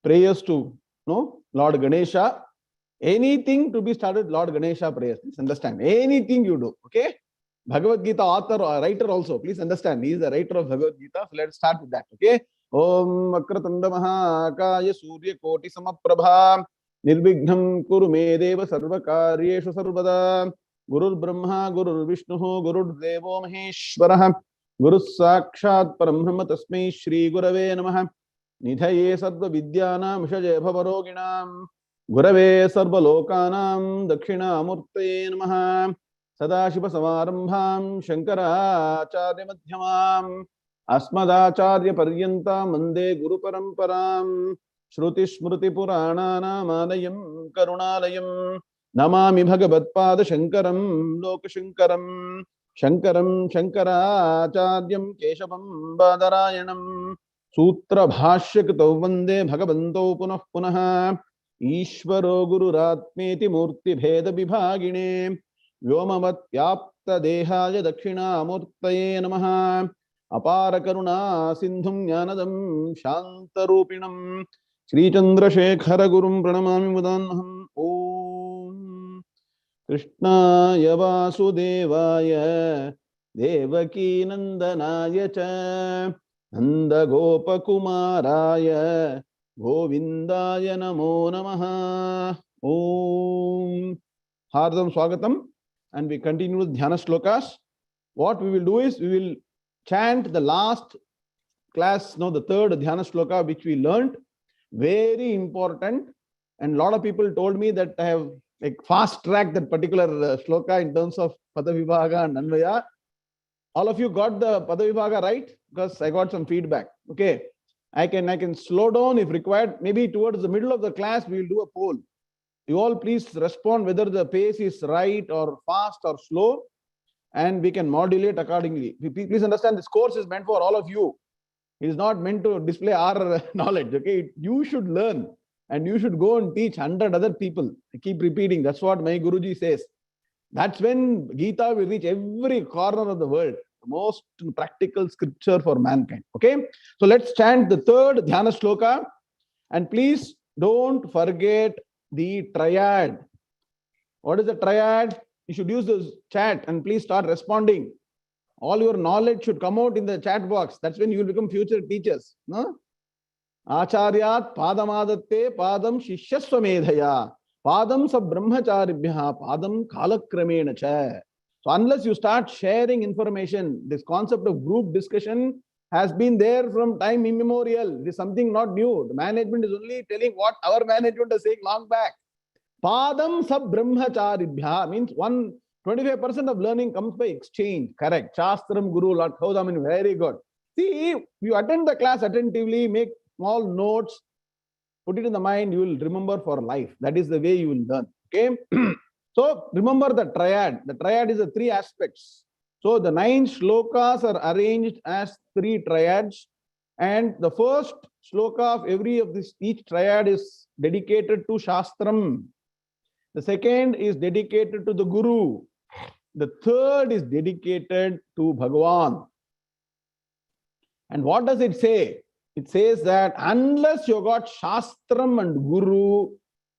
prayers to Lord Ganesha. Anything to be started, Lord Ganesha prayers. Please understand. Anything you do. Okay. Bhagavad Gita author or writer also. Please understand. He is the writer of Bhagavad Gita. So let's start with that. Okay. Om Vakratanda Mahakaya Surya Koti Samaprabha Nirvighnam Kuru Me Deva Sarvakaryeshu Sarvada Gurur Brahma Gurur Vishnu Gurur Devo Maheshwaraha Guru Sakshat Parambrahma Tasmai Shri Gurave Namaha Nidhaye Sarva Vidyanam Vishaje Bhavaroginam Gurave Sarva Lokanam Dakshina Murte Namaha Sadashiva Samarambham Shankaracharya Madhyamam Asmadacharya Paryanta Mande Guru Paramparam Shruti Smruti Purananam Alayam Karunalayam Namami Bhagavad Pada Shankaram Lokashankaram Shankaram Shankaracharyam Keshavam Badarayanam Sutra Bhashyakatau Vande Bhagavanto Punah Punaha Ishvaro Guru Ratmeti Murti Bheda Vibhagine Vyomavat Vyapta Dehaya Dakshina Murtaye Namaha Apara Karuna Sindhum Jnanadam Shantarupinam Sri Chandrasekhara Gurum Pranamami Mudanham Om Krishnaya Vasudevaya Devaki Nandanaya Cha Nanda Gopakumaraya Govindaya Namo Namaha Om Hardam Swagatam. And we continue with Dhyana Slokas. What we will do is we will chant the last class, the third Dhyana Sloka which we learned. Very important. And a lot of people told me that I have fast tracked that particular Sloka in terms of Pada-vibhaaga and Anvaya. All of you got the Pada-vibhaaga right? Because I got some feedback. Okay. I can slow down if required. Maybe towards the middle of the class, we will do a poll. You all please respond whether the pace is right or fast or slow, and we can modulate accordingly. Please understand, this course is meant for all of you. It is not meant to display our knowledge. Okay, you should learn and you should go and teach 100 other people. I keep repeating. That's what my Guruji says. That's when Gita will reach every corner of the world. The most practical scripture for mankind. Okay, so let's chant the third Dhyana Sloka, and please don't forget the triad. What is the triad? You should use the chat and please start responding. All your knowledge should come out in the chat box. That's when you will become future teachers. No? Acharyat padamadatte padam shishyasvamedhaya padam sa brahmacharibhya padam kalakramena cha. So unless you start sharing information, this concept of group discussion has been there from time immemorial. It is something not new. The management is only telling what our management is saying long back. Padam sab brahmacharibhya means 25% of learning comes by exchange. Correct. Shastram Guru Lord Kaudaman, very good. See, you attend the class attentively, make small notes, put it in the mind, you will remember for life. That is the way you will learn. Okay. So remember the triad. The triad is the three aspects. So the 9 shlokas are arranged as 3 triads, and the first shloka of each triad is dedicated to Shastram. The second is dedicated to the Guru. The third is dedicated to Bhagavan. And what does it say? It says that unless you got Shastram and Guru,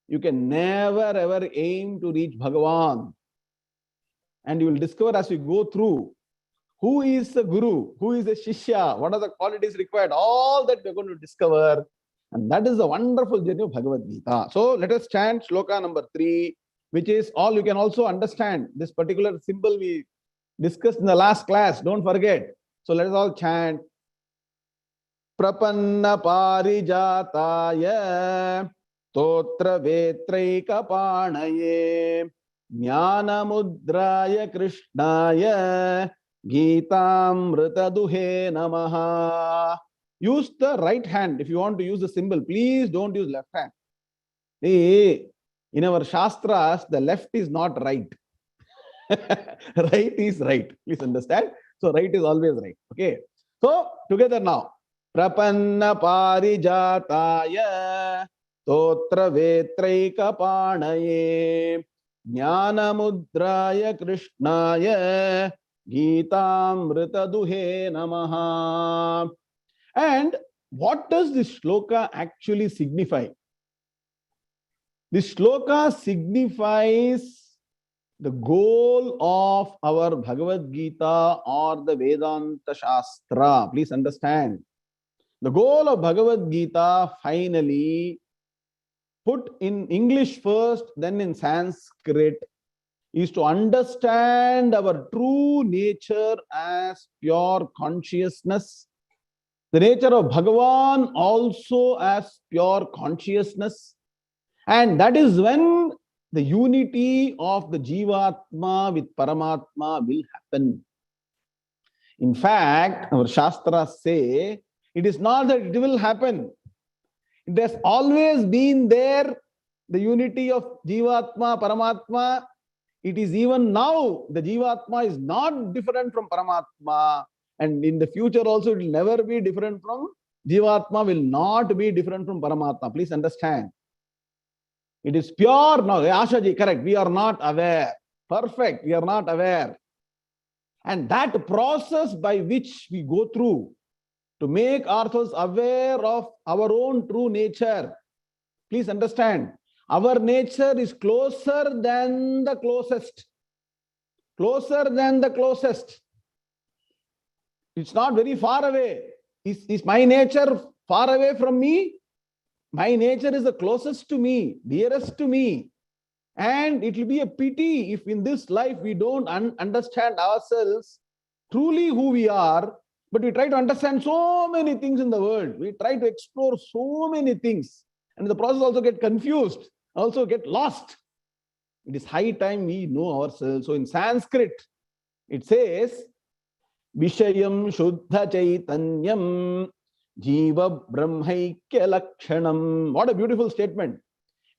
you can never ever aim to reach Bhagavan. And you will discover as we go through who is the Guru, who is the Shishya, what are the qualities required, all that we are going to discover. And that is the wonderful journey of Bhagavad Gita. So let us chant Shloka number 3, which is all you can also understand. This particular symbol we discussed in the last class, don't forget. So let us all chant. Prapanna parijataya totra vetraika panaye Jnanamudraya Krishnaya Gitamrita Duhe Namaha. Use the right hand if you want to use the symbol. Please don't use left hand. In our Shastras, the left is not right. Right is right. Please understand. So right is always right. Okay. So together now. Prapanna parijataya totra vetraika panaye Jnanamudraya Krishnaya Gitamrita Duhe Namaha. And what does this shloka actually signify? This shloka signifies the goal of our Bhagavad Gita or the Vedanta Shastra. Please understand. The goal of Bhagavad Gita, finally, put in English first, then in Sanskrit, is to understand our true nature as pure consciousness. The nature of Bhagavan also as pure consciousness. And that is when the unity of the Jivatma with Paramatma will happen. In fact, our Shastras say, it is not that it will happen. It has always been there, the unity of Jivatma, Paramatma. It is even now, the Jivatma is not different from Paramatma. And in the future also, it will never be different from Jivatma, will not be different from Paramatma. Please understand. It is pure. No, Ashaji, correct. We are not aware. Perfect. We are not aware. And that process by which we go through to make ourselves aware of our own true nature. Please understand. Our nature is closer than the closest. Closer than the closest. It's not very far away. Is my nature far away from me? My nature is the closest to me, dearest to me. And it will be a pity if in this life we don't understand ourselves truly who we are, but we try to understand so many things in the world. We try to explore so many things. And the process also get confused, also get lost. It is high time we know ourselves. So in Sanskrit, it says, Vishayam Shuddha Chaitanyam Jiva Brahmaikya Lakshanam. What a beautiful statement.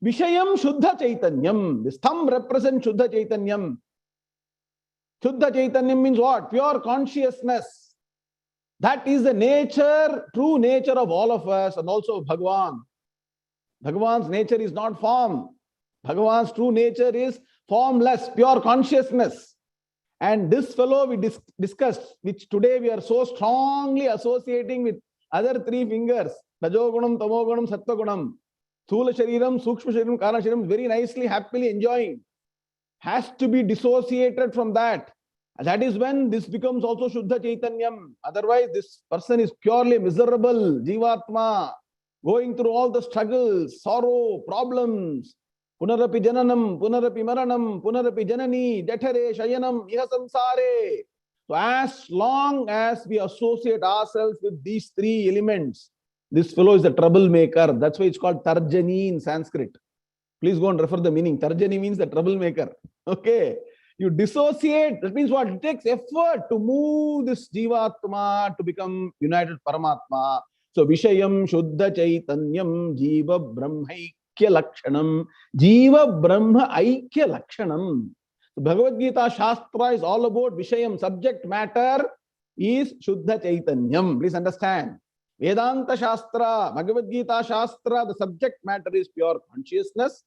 Vishayam Shuddha Chaitanyam. This thumb represents Shuddha Chaitanyam. Shuddha Chaitanyam means what? Pure consciousness. That is the nature, true nature of all of us and also Bhagavan. Bhagavan's nature is not form. Bhagavan's true nature is formless, pure consciousness. And this fellow we discussed, which today we are so strongly associating with other three fingers, Rajogunam, Tamogunam, Sattvagunam, Thula Shariram, Sukshma Shariram, Kana Shariram, very nicely, happily enjoying, has to be dissociated from that. That is when this becomes also Shuddha Chaitanyam. Otherwise, this person is purely miserable, Jivatma, going through all the struggles, sorrow, problems. Punarapi Jananam, Punarapi Maranam, Punarapi Janani, Jathare, Shayanam, Iha Samsare. So as long as we associate ourselves with these three elements, this fellow is a troublemaker. That's why it's called Tarjani in Sanskrit. Please go and refer the meaning. Tarjani means the troublemaker. Okay. You dissociate. That means what? It takes effort to move this Jivatma to become united Paramatma. So Vishayam Shuddha Chaitanyam Jiva Brahmaikya Lakshanam. Jiva Brahma Aikya Lakshanam. The Bhagavad Gita Shastra is all about Vishayam. Subject matter is Shuddha Chaitanyam. Please understand. Vedanta Shastra, Bhagavad Gita Shastra, the subject matter is pure consciousness.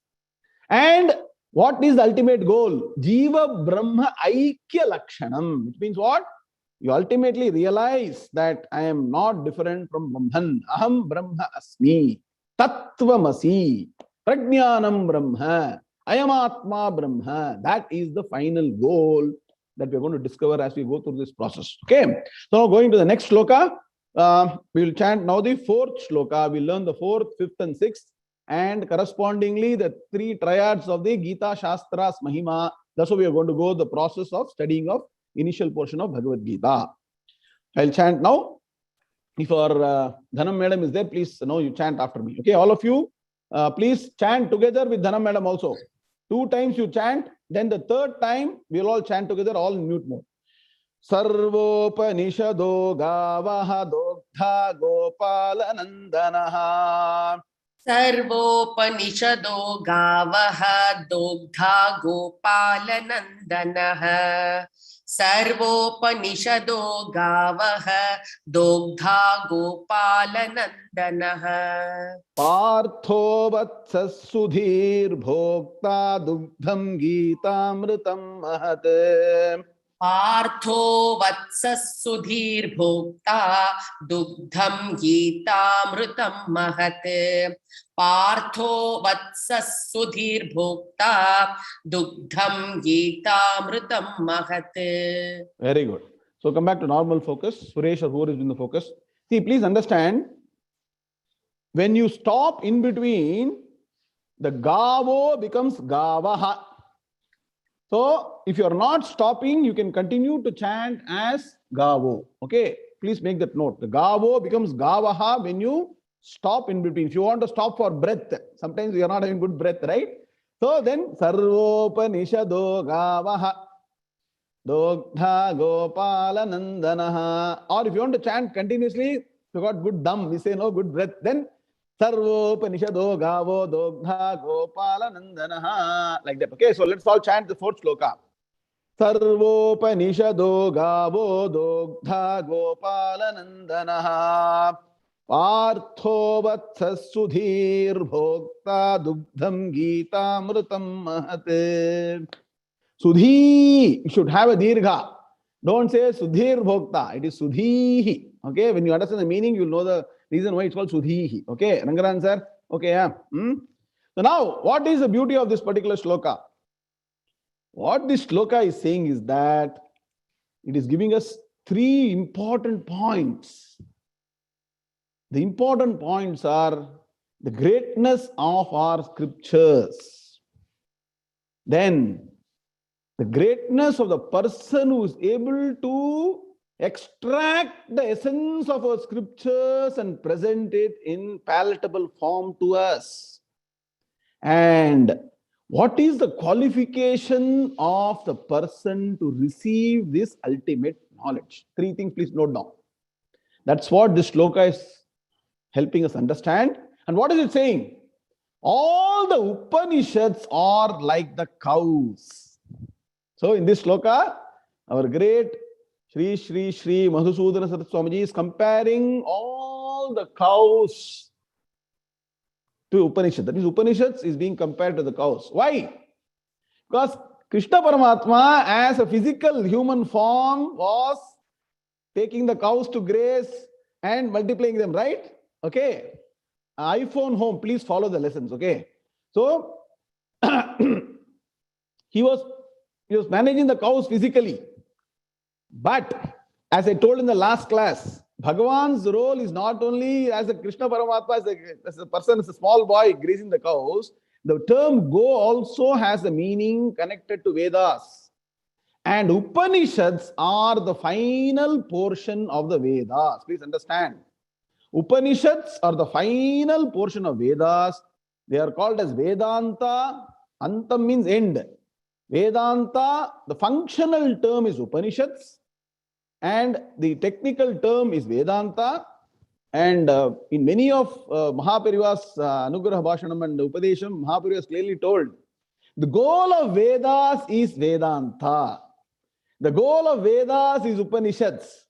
And what is the ultimate goal? Jiva Brahma Aikya Lakshanam. Which means what? You ultimately realize that I am not different from Brahman. Aham Brahma Asmi. Tattvamasi. Prajnanam Brahma. Ayamatma Brahma. That is the final goal that we are going to discover as we go through this process. Okay. So going to the next sloka. We will chant now the fourth sloka. We will learn the fourth, fifth, and sixth, and correspondingly the three triads of the Gita Shastra's Mahima. That's how we are going to go the process of studying of initial portion of Bhagavad Gita. I'll chant now. If our Dhanam Madam is there, please you chant after me. Okay, all of you, please chant together with Dhanam Madam also. 2 times you chant, then the third time we will all chant together, all in mute mode. Sarvopanishado gavaha dogdha gopalanandanaha. Sarvopanishado gavaha dogdha gopalanandanaha. Sarvopanishado gavaha dogdha gopalanandanaha. Partho vatsas sudhir bhokta dugdham gitamritam mahate. Partho vatsas sudhir bhokta dugdham gītāmritam mahat. Partho vatsas sudhir bhokta dugdham gītāmritam mahat. Very good. So come back to normal focus. Suresh or whoever is in the focus. See, please understand, when you stop in between, the gavo becomes gavaha. So if you are not stopping, you can continue to chant as gavo. Okay, please make that note. The gavo becomes gavaha when you stop in between. If you want to stop for breath, sometimes you are not having good breath, right? So then sarvopanishado gavaha dogdha gopala nandanaha. Or if you want to chant continuously, you got good dum, we say no good breath, then sarvopanishado gavo dogdha gopala nandanaha. Like that. Okay, so let's all chant the fourth sloka. Sarvopanishado gavo dogdha gopala nandanaha. Partho vatsas sudhir bhokta dugdham gītāmritam mahat. Sudhi, you should have a dirgha. Don't say sudhir bhokta. It is sudhihi. Okay, when you understand the meaning, you'll know the reason why it's called sudhihi. Okay, Rangaran sir. Okay, yeah. So now, what is the beauty of this particular sloka? What this sloka is saying is that it is giving us three important points. The important points are the greatness of our scriptures. Then, the greatness of the person who is able to extract the essence of our scriptures and present it in palatable form to us. And what is the qualification of the person to receive this ultimate knowledge? Three things, please note down. That's what this sloka is helping us understand. And what is it saying? All the Upanishads are like the cows. So in this sloka, our great Shri Madhusudana Saraswati Swamiji is comparing all the cows to Upanishads. That is, Upanishads is being compared to the cows. Why? Because Krishna Paramatma as a physical human form was taking the cows to graze and multiplying them, right? Okay. iPhone home, please follow the lessons, okay? So, he was managing the cows physically. But, as I told in the last class, Bhagavan's role is not only as a Krishna Paramatma, as a person, as a small boy grazing the cows. The term go also has a meaning connected to Vedas. And Upanishads are the final portion of the Vedas. Please understand. Upanishads are the final portion of Vedas. They are called as Vedanta. Antam means end. Vedanta, the functional term is Upanishads, and the technical term is Vedanta. And in many of Mahapariva's Anugraha Bhashanam and Upadesham, Mahapariva has clearly told, the goal of Vedas is Vedanta. The goal of Vedas is Upanishads.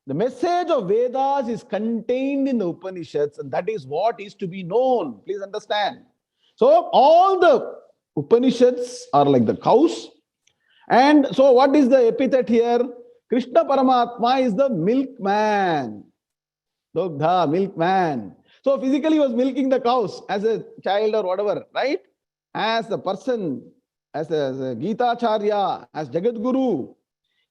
The message of Vedas is contained in the Upanishads, and that is what is to be known. Please understand. So all the Upanishads are like the cows. And so what is the epithet here? Krishna Paramatma is the milkman. Dogdha, milkman. So physically he was milking the cows as a child or whatever, right? As a person, as a Gita Acharya, as Jagat Guru,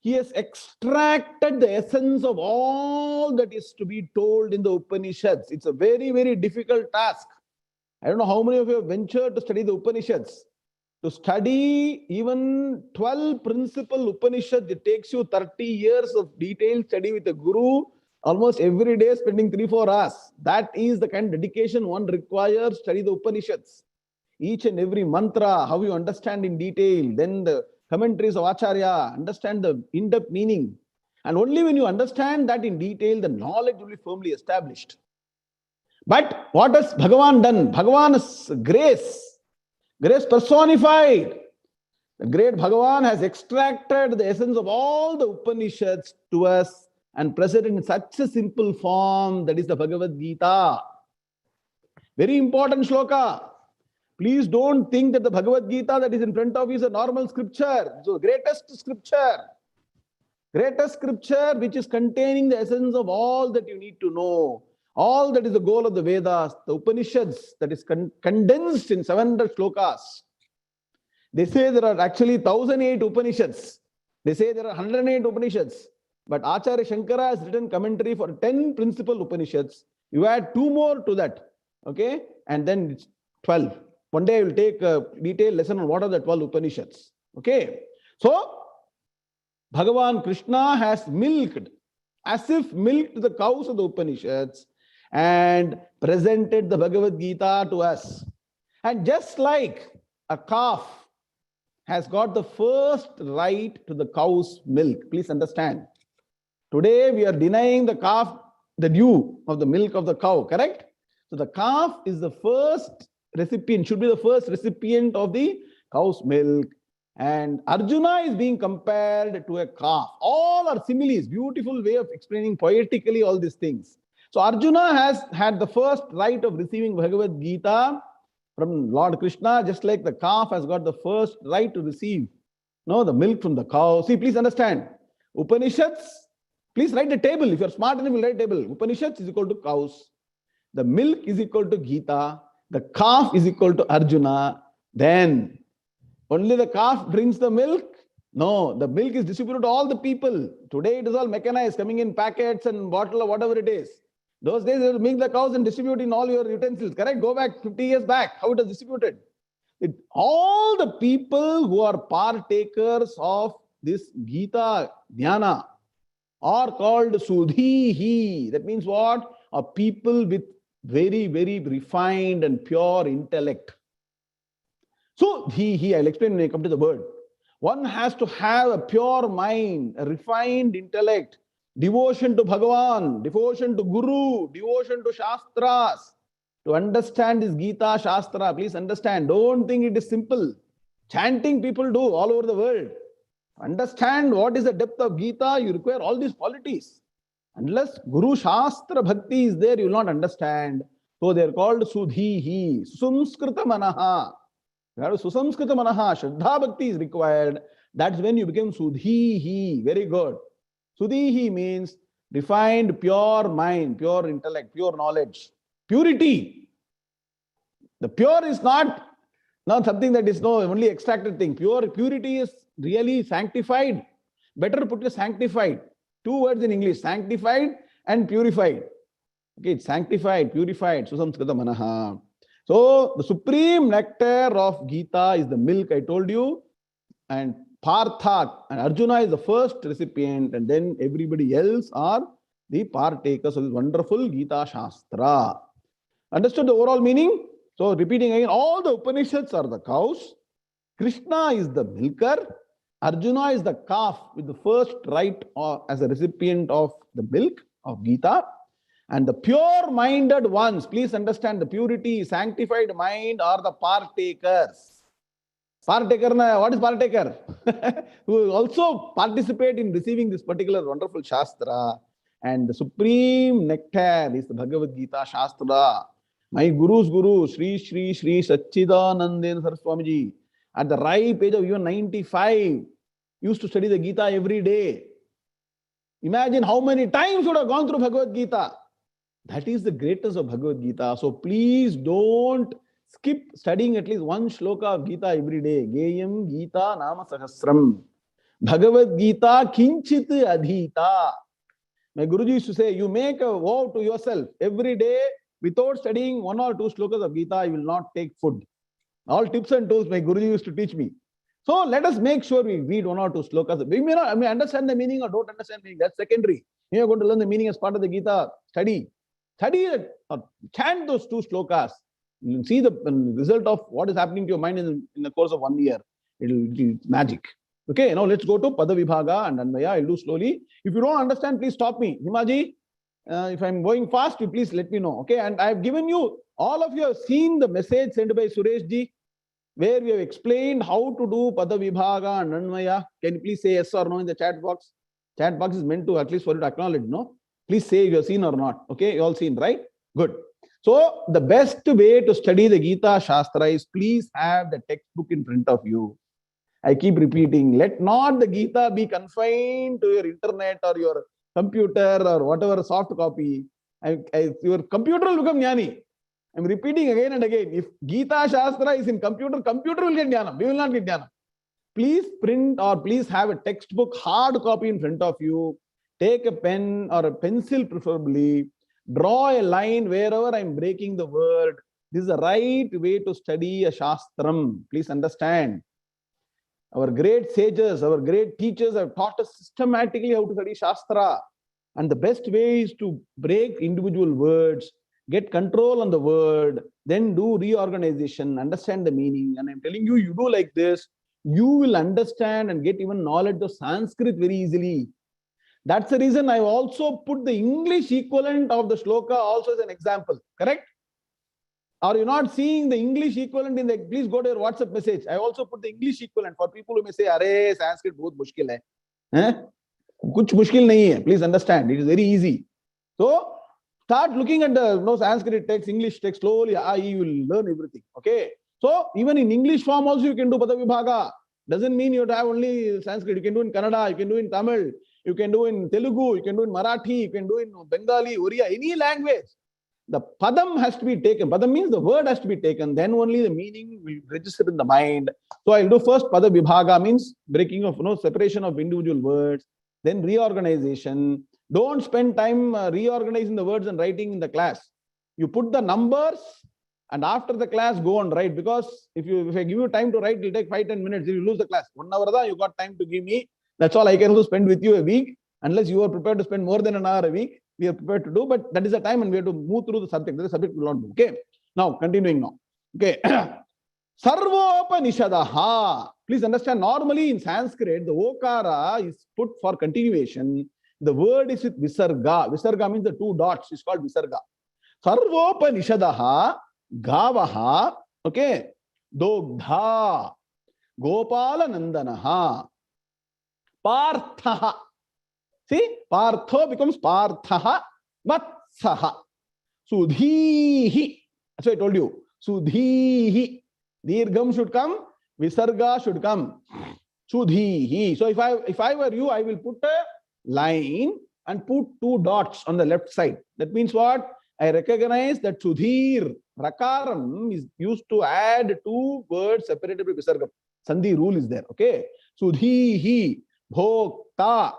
he has extracted the essence of all that is to be told in the Upanishads. It's a very, very difficult task. I don't know how many of you have ventured to study the Upanishads. To study even 12 principal Upanishads, it takes you 30 years of detailed study with a guru, almost every day spending 3-4 hours. That is the kind of dedication one requires to study the Upanishads. Each and every mantra, how you understand in detail, then the commentaries of Acharya, understand the in-depth meaning. And only when you understand that in detail, the knowledge will be firmly established. But what has Bhagavan done? Bhagavan is grace. Grace personified. The great Bhagavan has extracted the essence of all the Upanishads to us and presented in such a simple form, that is the Bhagavad Gita. Very important shloka. Please don't think that the Bhagavad Gita that is in front of you is a normal scripture. It's the greatest scripture. Greatest scripture which is containing the essence of all that you need to know. All that is the goal of the Vedas, the Upanishads, that is condensed in 700 slokas. They say there are actually 1008 Upanishads. They say there are 108 Upanishads. But Acharya Shankara has written commentary for 10 principal Upanishads. You add 2 more to that. Okay? And then it's 12. One day I will take a detailed lesson on what are the 12 Upanishads. Okay? So, Bhagavan Krishna has milked, as if milked the cows of the Upanishads and presented the Bhagavad Gita to us. And just like a calf has got the first right to the cow's milk, please understand. Today we are denying the calf the due of the milk of the cow, correct? So the calf is the first recipient, should be the first recipient of the cow's milk. And Arjuna is being compared to a calf. All are similes, beautiful way of explaining poetically all these things. So Arjuna has had the first right of receiving Bhagavad Gita from Lord Krishna, just like the calf has got the first right to receive the milk from the cow. See, please understand. Upanishads, please write a table. If you're smart enough, you will write a table. Upanishads is equal to cows. The milk is equal to Gita. The calf is equal to Arjuna. Then only the calf drinks the milk? No, the milk is distributed to all the people. Today it is all mechanized, coming in packets and bottle or whatever it is. Those days they will milk the cows and distribute in all your utensils, correct? Go back 50 years back, how it was distributed. All the people who are partakers of this Gita Dhyana are called Sudhihi. That means what? Are people with very, very refined and pure intellect. So, I'll explain when I come to the word. One has to have a pure mind, a refined intellect, devotion to Bhagavan, devotion to Guru, devotion to Shastras. To understand this Gita Shastra, please understand. Don't think it is simple. Chanting people do all over the world. Understand what is the depth of Gita, you require all these qualities. Unless Guru Shastra Bhakti is there, you will not understand. So they are called Sudhihi, Sumskrita Manaha. You have Susamskrita Manaha, Shraddha Bhakti is required. That's when you become Sudhihi. Very good. Sudhihi means refined, pure mind, pure intellect, pure knowledge. Purity. The pure is not something that is only extracted thing. Purity is really sanctified. Better put it sanctified. 2 words in English, sanctified and purified. Okay, it's sanctified, purified, Susamskrita Manaha. So, the supreme nectar of Gita is the milk, I told you, and Partha, and Arjuna is the first recipient, and then everybody else are the partakers of this wonderful Gita Shastra. Understood the overall meaning? So, repeating again, all the Upanishads are the cows, Krishna is the milker, Arjuna is the calf with the first right as a recipient of the milk of Gita. And the pure-minded ones, please understand the purity, sanctified mind are the partakers. Partaker, what is partaker? Who also participate in receiving this particular wonderful Shastra. And the supreme nectar is the Bhagavad Gita Shastra. My Guru's Guru, Sri Satchidanandena Saraswamiji, at the ripe age of even 95, used to study the Gita every day. Imagine how many times would have gone through Bhagavad Gita. That is the greatness of Bhagavad Gita. So please don't skip studying at least one shloka of Gita every day. Geyam Gita Nama Sahasram. Bhagavad Gita Kinchit Adhita. My Guruji used to say, you make a vow to yourself every day without studying 1 or 2 slokas of Gita, you will not take food. All tips and tools my Guruji used to teach me. So let us make sure we read 1 or 2 slokas. We may not understand the meaning or don't understand the meaning. That's secondary. You are going to learn the meaning as part of the Gita study. Study or chant those 2 slokas. You will see the result of what is happening to your mind in the course of 1 year. It will be magic. Okay, now let's go to Pada-vibhaaga and Anvaya. I'll do slowly. If you don't understand, please stop me. Himaji, if I'm going fast, you please let me know. Okay, and I've given you, all of you have seen the message sent by Sureshji, where we have explained how to do Pada-vibhaaga and Anvaya. Can you please say yes or no in the chat box? Chat box is meant to at least for you to acknowledge, no? Please say if you have seen or not. Okay, you all seen, right? Good. So, the best way to study the Gita Shastra is please have the textbook in front of you. I keep repeating, let not the Gita be confined to your internet or your computer or whatever soft copy. Your computer will become jnani. I'm repeating again and again. If Gita Shastra is in computer, computer will get jnana. We will not get jnana. Please print or please have a textbook, hard copy in front of you. Take a pen or a pencil preferably. Draw a line wherever I'm breaking the word. This is the right way to study a Shastram. Please understand. Our great sages, our great teachers have taught us systematically how to study Shastra. And the best way is to break individual words, get control on the word, then do reorganization, understand the meaning. And I'm telling you, you do like this, you will understand and get even knowledge of Sanskrit very easily. That's the reason I also put the English equivalent of the shloka also as an example. Correct? Are you not seeing the English equivalent in the, please go to your WhatsApp message. I also put the English equivalent for people who may say, "Arey, Sanskrit bahut mushkil hai." Kuch mushkil nahi hai. Please understand, it is very easy. So start looking at the Sanskrit text, English text slowly. You will learn everything. Okay. So even in English form also you can do Pada-vibhaaga. Doesn't mean you have to have only Sanskrit. You can do in Kannada, you can do in Tamil, you can do in Telugu, you can do in Marathi, you can do in Bengali, Oriya, any language. The padam has to be taken. Padam means the word has to be taken. Then only the meaning will register in the mind. So I'll do first Pada-vibhaaga, means breaking of separation of individual words. Then reorganization. Don't spend time reorganizing the words and writing in the class. You put the numbers and after the class go and write, because if I give you time to write, it will take 5-10 minutes. You will lose the class. 1 hour you got time to give me. That's all I can also spend with you a week. Unless you are prepared to spend more than an hour a week, we are prepared to do, but that is the time and we have to move through the subject. The subject will not do. Okay. Now, continuing now. Okay. Sarvopanishadaha. Please understand, normally in Sanskrit, the okara is put for continuation. The word is with visarga. Visarga means the 2 dots. It's called visarga. Sarvopanishadaha, gavaha, okay, dogdha, gopala nandanaha, parthaha. See, partho becomes parthaha, vatsaha, sudhihi. That's what I told you. Sudhihi. Dirgham should come, visarga should come. Sudhihi. So if I were you, I will put a line and put 2 dots on the left side. That means what? I recognize that Sudhir, Rakaram is used to add 2 words separated by Visargam. Sandhi rule is there. Okay. Sudhihi, Bhokta,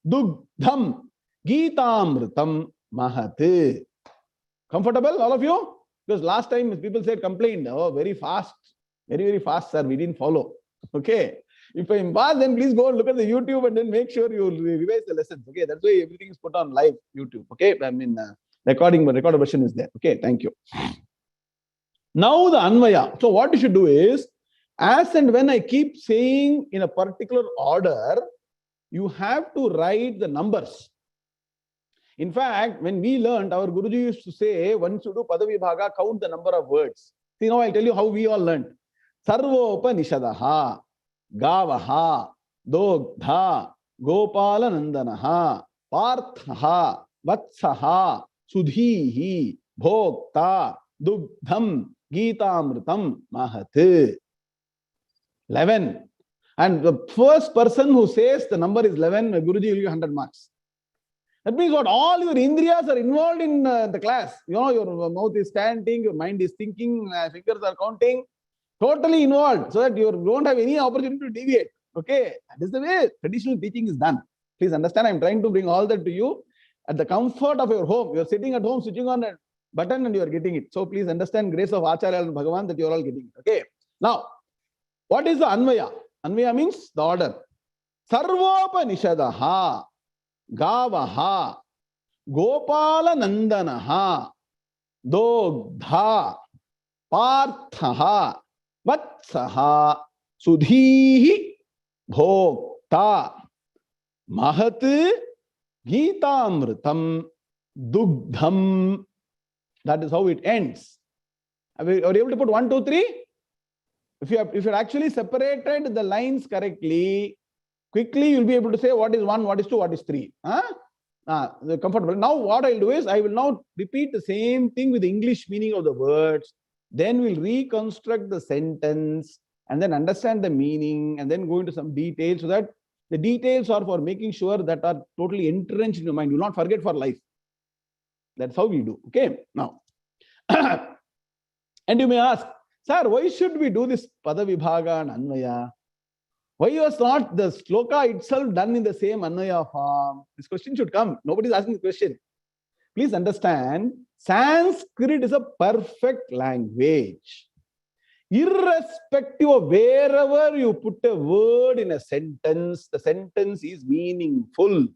Dugdham, Gitamritam, Mahat. Comfortable, all of you? Because last time people said, complained, oh, very fast, very fast, sir, we didn't follow. Okay. If I'm fast, then please go and look at the YouTube and then make sure you revise the lessons. Okay. That's why everything is put on live YouTube. Okay. I mean, recorded version is there. Okay. Thank you. Now the Anvaya. So what you should do is, as and when I keep saying in a particular order, you have to write the numbers. In fact, when we learned, our Guruji used to say, once you do Pada-vibhaaga, count the number of words. See, now I'll tell you how we all learned. Sarvopanishadaha, gavaha, dogdha, gopala nandanaha, parthaha, vatsaha, sudhihi, bhokta, dugdham, gitamritam, mahat. 11. And the first person who says the number is 11, Guruji will give you 100 marks. That means what? All your indriyas are involved in the class. You know, your mouth is chanting, your mind is thinking, fingers are counting. Totally involved, so that you don't have any opportunity to deviate. Okay, that is the way traditional teaching is done. Please understand, I'm trying to bring all that to you at the comfort of your home. You're sitting at home, switching on a button and you are getting it. So please understand grace of Acharya and Bhagavan that you're all getting it. Okay. Now, what is the Anvaya? Anvaya means the order. Sarvopanishadaha, Gavaha, Gopala Nandanaha, Dogdha, Parthaha, Vatsaha, Sudhihi, Bhokta, Mahat, Gitamritam, Dugdham. That is how it ends. Are you able to put 1, 2, 3? If you actually separated the lines correctly, quickly you'll be able to say what is 1, what is 2, what is 3. Comfortable. Now what I'll do is, I will now repeat the same thing with the English meaning of the words. Then we'll reconstruct the sentence and then understand the meaning, and then go into some details, so that the details are for making sure that are totally entrenched in your mind. You will not forget for life. That's how we do. Okay, now. And you may ask, sir, why should we do this Pada-vibhaaga and Anvaya? Why was not the sloka itself done in the same Anvaya form? This question should come. Nobody is asking this question. Please understand, Sanskrit is a perfect language. Irrespective of wherever you put a word in a sentence, the sentence is meaningful.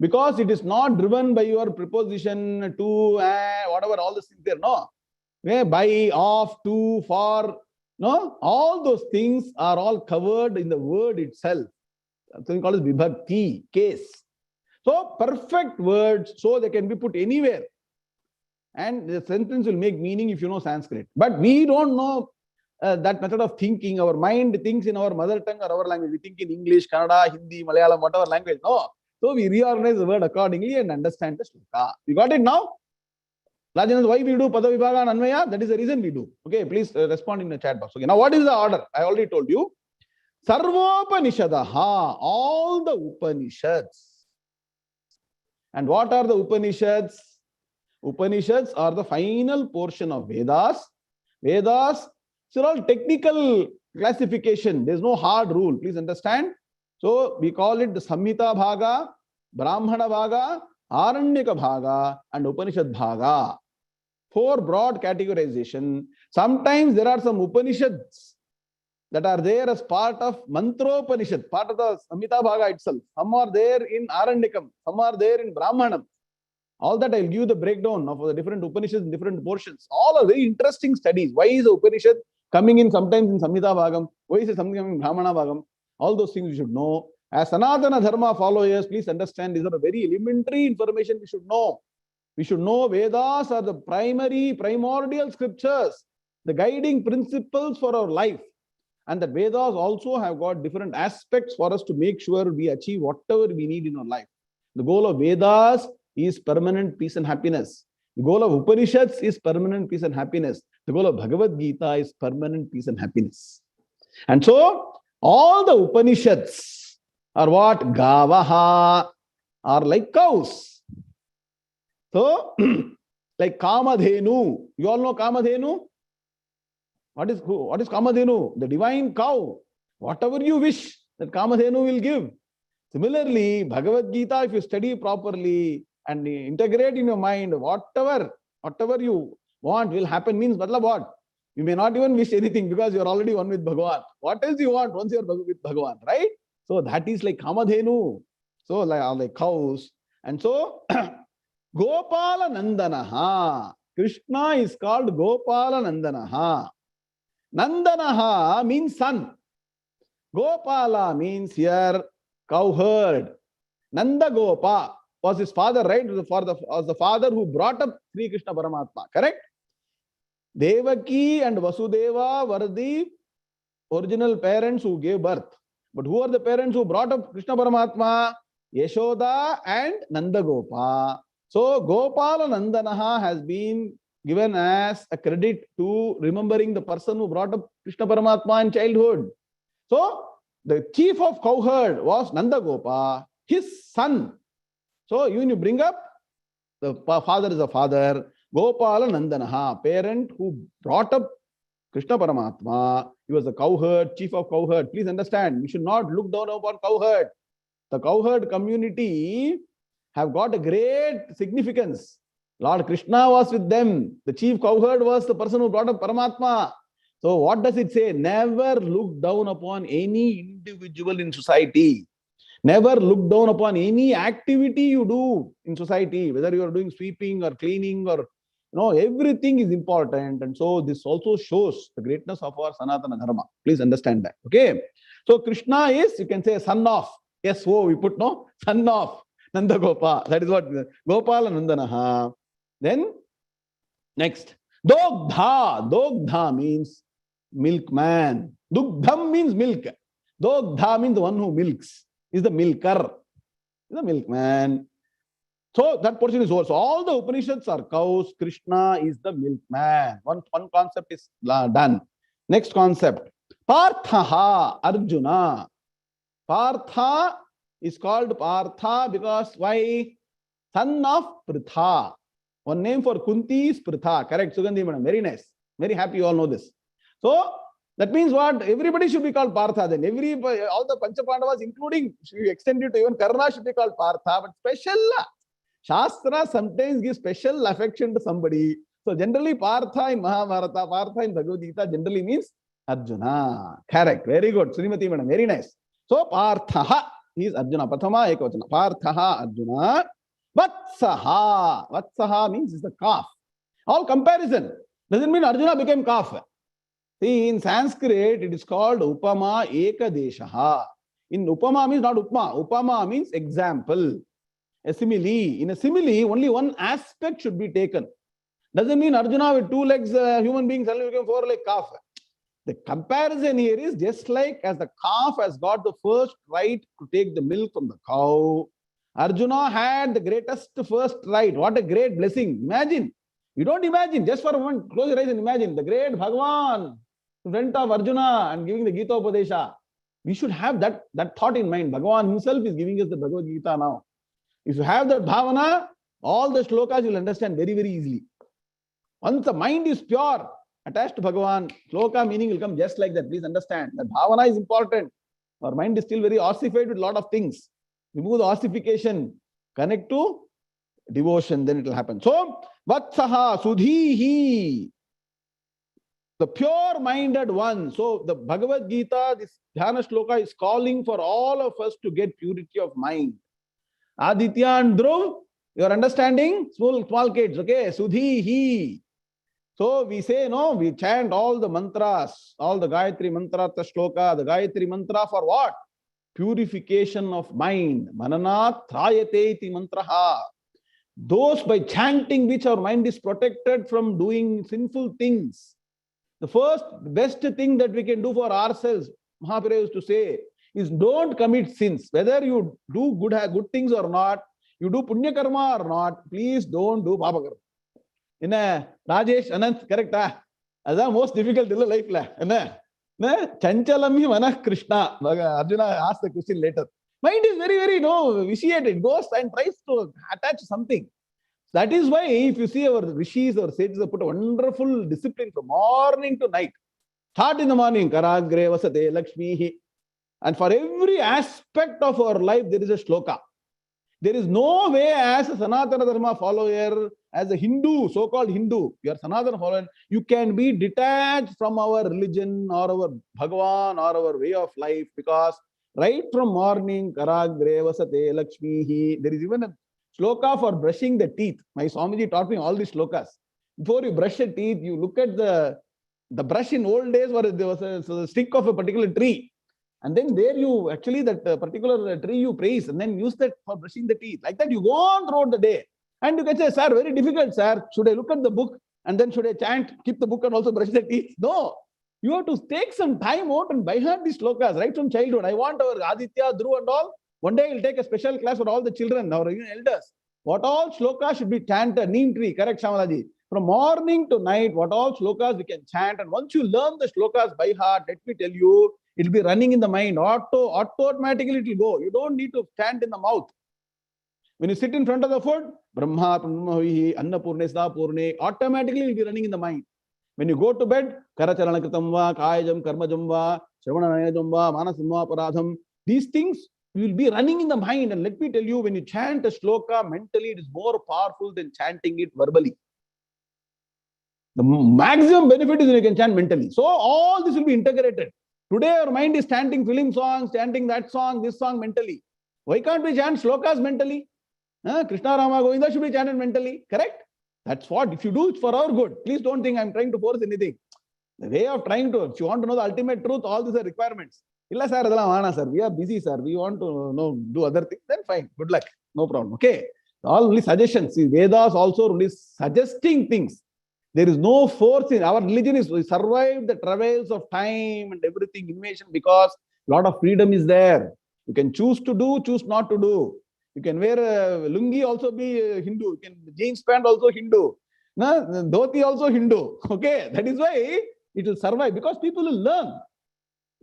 Because it is not driven by your preposition, to, whatever, all the things there. No. By, of, to, for. No. All those things are all covered in the word itself. Something called as vibhakti, case. So, perfect words, so they can be put anywhere. And the sentence will make meaning if you know Sanskrit. But we don't know that method of thinking. Our mind thinks in our mother tongue or our language. We think in English, Kannada, Hindi, Malayalam, whatever language. No. So we reorganize the word accordingly and understand the sloka. You got it now? Rajan, why we do Pada-vibhaaga and Anvaya? That is the reason we do. Okay, please respond in the chat box. Okay, now what is the order? I already told you. Sarvopanishadaha, all the Upanishads. And what are the Upanishads? Upanishads are the final portion of Vedas. Vedas, they're all technical classification. There's no hard rule. Please understand. So we call it the Samhita Bhaga, Brahmana Bhaga, Aranyaka Bhaga, and Upanishad Bhaga. 4 broad categorization. Sometimes there are some Upanishads that are there as part of Mantropanishad, part of the Samhita Bhaga itself. Some are there in Aranyakam, some are there in Brahmanam. All that I'll give you the breakdown of the different Upanishads in different portions. All are very interesting studies. Why is the Upanishad coming in sometimes in Samhita Bhagam? Why is it something coming in Brahmana Bhagam? All those things you should know. As Sanatana Dharma followers, please understand, these are very elementary information we should know. We should know Vedas are the primordial scriptures, the guiding principles for our life. And that Vedas also have got different aspects for us to make sure we achieve whatever we need in our life. The goal of Vedas is permanent peace and happiness. The goal of Upanishads is permanent peace and happiness. The goal of Bhagavad Gita is permanent peace and happiness. And so, all the Upanishads are what? Gavaha, are like cows. So, like Kamadhenu. You all know Kamadhenu? What is Kamadhenu? The divine cow. Whatever you wish, that Kamadhenu will give. Similarly, Bhagavad Gita, if you study properly and integrate in your mind, whatever you want will happen. Means, matlab what? You may not even wish anything because you are already one with Bhagavan. What else you want once you are with Bhagavan, right? So that is like Kamadhenu. So like cows. And so Gopala Nandanaha. Krishna is called Gopala Nandanaha. Nandanaha means son. Gopala means here cowherd. Nanda Gopa was his father, right? Was the father who brought up Sri Krishna Paramatma, correct? Devaki and Vasudeva were the original parents who gave birth. But who are the parents who brought up Krishna Paramatma? Yashoda and Nanda Gopa. So Gopala Nandanaha has been given as a credit to remembering the person who brought up Krishna Paramatma in childhood. So the chief of cowherd was Nanda Gopa, his son. So when you bring up, the father is a father, Gopala Nandanaha, parent who brought up Krishna Paramatma. He was the cowherd, chief of cowherd. Please understand, we should not look down upon cowherd. The cowherd community have got a great significance. Lord Krishna was with them. The chief cowherd was the person who brought up Paramatma. So what does it say? Never look down upon any individual in society. Never look down upon any activity you do in society, whether you are doing sweeping or cleaning or everything is important. And so this also shows the greatness of our Sanatana Dharma. Please understand that. Okay. So Krishna is, you can say, son of. Yes, we put son of Nanda Gopa. That is what Gopala Nandanaha. Then next, Dogdha. Dogdha means milkman. Dugdham means milk. Dogdha means the one who milks. Is the milker, the milkman. So that portion is over. So all the Upanishads are cows. Krishna is the milkman. One concept is done. Next concept. Parthaha, Arjuna. Partha is called Partha because why? Son of Pritha. One name for Kunti is Pritha. Correct, Sugandhi madam. Very nice. Very happy you all know this. So that means what? Everybody should be called Partha then. All the Pancha Pandavas, including, if you extend it to even Karna, should be called Partha. But special, Shastra sometimes gives special affection to somebody. So generally Partha in Mahabharata, Partha in Bhagavad Gita generally means Arjuna. Correct. Very good. Srimati madam. Very nice. So Parthaha, he is Arjuna. Prathama ekavachana. Parthaha Arjuna. Vatsaha. Vatsaha means is the calf. All comparison. Doesn't mean Arjuna became calf. See, in Sanskrit, it is called Upama Ekadeshaha. In Upama means not Upma. Upama means example. A simile. In a simile, only one aspect should be taken. Doesn't mean Arjuna with 2 legs, human being suddenly became 4-leg calf. The comparison here is just like as the calf has got the first right to take the milk from the cow, Arjuna had the greatest first right. What a great blessing. Imagine. You don't imagine. Just for a moment, close your eyes and imagine the great Bhagavan in front of Arjuna and giving the Gita Upadesha. We should have that thought in mind. Bhagavan himself is giving us the Bhagavad Gita now. If you have that bhavana, all the shlokas you will understand very, very easily. Once the mind is pure, attached to Bhagavan, shloka meaning will come just like that. Please understand that bhavana is important. Our mind is still very ossified with a lot of things. Remove the ossification, connect to devotion, then it will happen. So, Vatsaha, Sudhihi, the pure-minded one. So, the Bhagavad Gita, this Dhyana shloka is calling for all of us to get purity of mind. Aditya and Dhruv, you are understanding? Small kids, okay? Sudhihi. So we say, no, we chant all the mantras, all the Gayatri mantra, the shloka, the Gayatri mantra for what? Purification of mind. Mananat thrayate iti mantraha. Those by chanting which our mind is protected from doing sinful things. The first best thing that we can do for ourselves, Mahaprabhu used to say, is don't commit sins. Whether you do good things or not, you do punya karma or not, please don't do papa karma. In a Rajesh Anant, correct? That's the most difficult in life. Chanchalam hi manah Krishna. Arjuna asked the question later. Mind is very, very vitiated. It goes and tries to attach something. That is why if you see our rishis or sages have put a wonderful discipline from morning to night. Start in the morning. Karagre vasate Lakshmihi. And for every aspect of our life, there is a shloka. There is no way as a Sanatana Dharma follower, as a Hindu, so-called Hindu, you are Sanatana follower, you can be detached from our religion or our Bhagavan or our way of life because right from morning, Karagre vasate Lakshmihi, there is even a shloka for brushing the teeth. My Swamiji taught me all these shlokas. Before you brush the teeth, you look at the brush in old days where there was a stick of a particular tree. And then there you actually that particular tree you praise and then use that for brushing the teeth. Like that you go on throughout the day. And you can say, sir, very difficult, sir. Should I look at the book and then should I chant, keep the book and also brush the teeth? No. You have to take some time out and by heart these slokas right from childhood. I want our Aditya, Dhruv and all. One day I'll take a special class for all the children, our elders. What all shlokas should be chanted, neem tree, correct Shamalaji? From morning to night, what all shlokas we can chant. And once you learn the shlokas by heart, let me tell you, it will be running in the mind. Automatically it will go. You don't need to chant in the mouth. When you sit in front of the food, Brahma, Brahmavidya, Annapurnesda Purne, automatically it will be running in the mind. When you go to bed, Karacharana Kritamva, 𝐈𝐻𝐻𝐿 Karmajamva, Shravananayajamva, Manasamva Paradham, these things will be running in the mind. And let me tell you, when you chant a shloka mentally, it is more powerful than chanting it verbally. The maximum benefit is when you can chant mentally. So all this will be integrated. Today our mind is chanting film songs, chanting that song, this song mentally. Why can't we chant shlokas mentally? Krishna Rama Govinda should be chanted mentally, correct? That's what, if you do it for our good, please don't think I'm trying to force anything. The way of trying to, if you want to know the ultimate truth, all these are requirements. Illa sir, sir, we are busy, sir. We want to do other things, then fine, good luck, no problem. Okay, all only suggestions. See, Vedas also only suggesting things. There is no force in our religion. Is we survive the travails of time and everything, innovation, because a lot of freedom is there. You can choose to do, choose not to do. You can wear a lungi, also be Hindu. You can jeans pant, also Hindu. Dhoti, also Hindu. Okay, that is why it will survive because people will learn.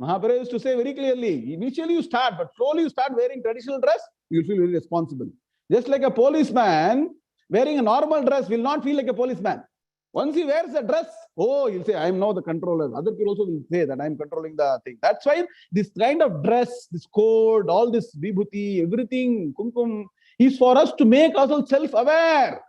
Mahaprabhu used to say very clearly, initially you start, but slowly you start wearing traditional dress, you will feel very responsible. Just like a policeman wearing a normal dress will not feel like a policeman. Once he wears a dress, oh, he'll say, I am now the controller. Other people also will say that I am controlling the thing. That's why this kind of dress, this code, all this vibhuti, everything, kumkum, is for us to make ourselves self-aware,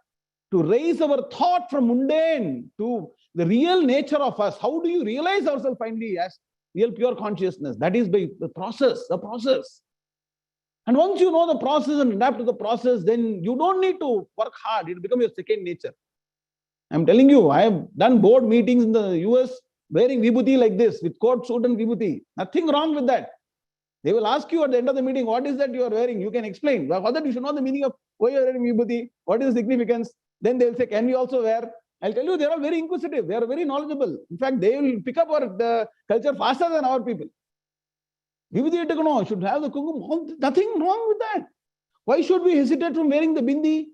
to raise our thought from mundane to the real nature of us. How do you realize ourselves finally as real pure consciousness? That is by the process. And once you know the process and adapt to the process, then you don't need to work hard. It will become your second nature. I'm telling you, I have done board meetings in the US wearing vibhuti like this, with coat, suit and vibhuti. Nothing wrong with that. They will ask you at the end of the meeting, what is that you are wearing? You can explain. For that, you should know the meaning of why you are wearing vibhuti, what is the significance. Then they will say, can we also wear? I'll tell you, they are all very inquisitive. They are very knowledgeable. In fact, they will pick up the culture faster than our people. Vibhuti should have the kumkum. Nothing wrong with that. Why should we hesitate from wearing the bindi?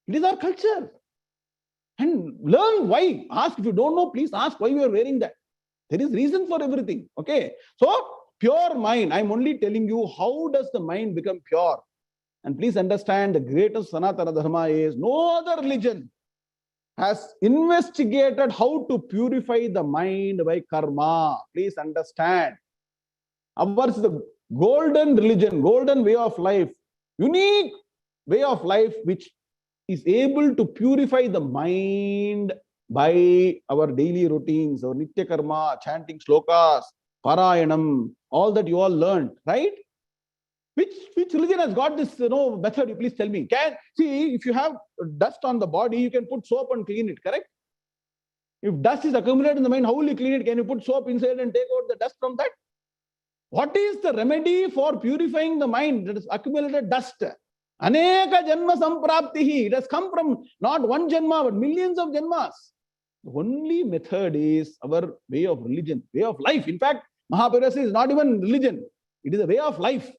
It is our culture. And learn why. Ask if you don't know, please ask why you are wearing that. There is reason for everything. Okay. So, pure mind. I'm only telling you how does the mind become pure. And please understand the greatest Sanatana Dharma is no other religion has investigated how to purify the mind by karma. Please understand. Ours is the golden religion, golden way of life, unique way of life which is able to purify the mind by our daily routines, our nitya karma, chanting slokas, parayanam, all that you all learned, right? Which religion has got this method? You please tell me. See, if you have dust on the body, you can put soap and clean it, correct? If dust is accumulated in the mind, how will you clean it? Can you put soap inside and take out the dust from that? What is the remedy for purifying the mind that is accumulated dust? Aneka janma sampraptihi. It has come from not one janma, but millions of janmas. The only method is our way of religion, way of life. In fact, Mahaprabhu says is not even religion. It is a way of life.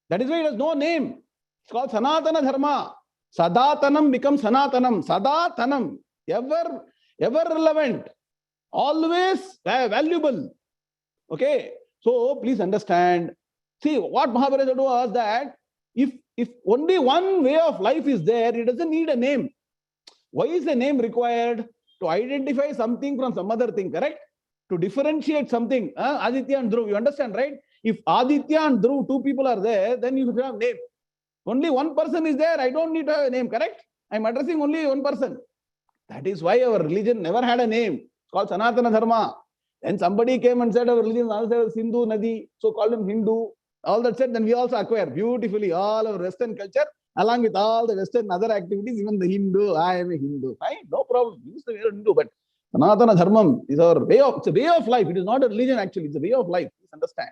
That is why it has no name. It's called Sanatana Dharma. Sadatanam becomes Sanatanam. Sadatanam. Ever relevant. Always valuable. Okay. So please understand. See, what Mahaprabhu said was that if only one way of life is there, it doesn't need a name. Why is a name required? To identify something from some other thing, correct? To differentiate something. Aditya and Dhruv, you understand, right? If Aditya and Dhruv, two people are there, then you should have name. Only one person is there, I don't need to have a name, correct? I'm addressing only one person. That is why our religion never had a name. It's called Sanatana Dharma. Then somebody came and said our religion is Sindhu Nadi, so called him Hindu. All that said, then we also acquire beautifully all our Western culture, along with all the Western other activities, even the Hindu, I am a Hindu. Fine, no problem. Use the word Hindu, but Sanatana Dharma is our way of, it's a way of life. It is not a religion actually, it's a way of life. Please understand.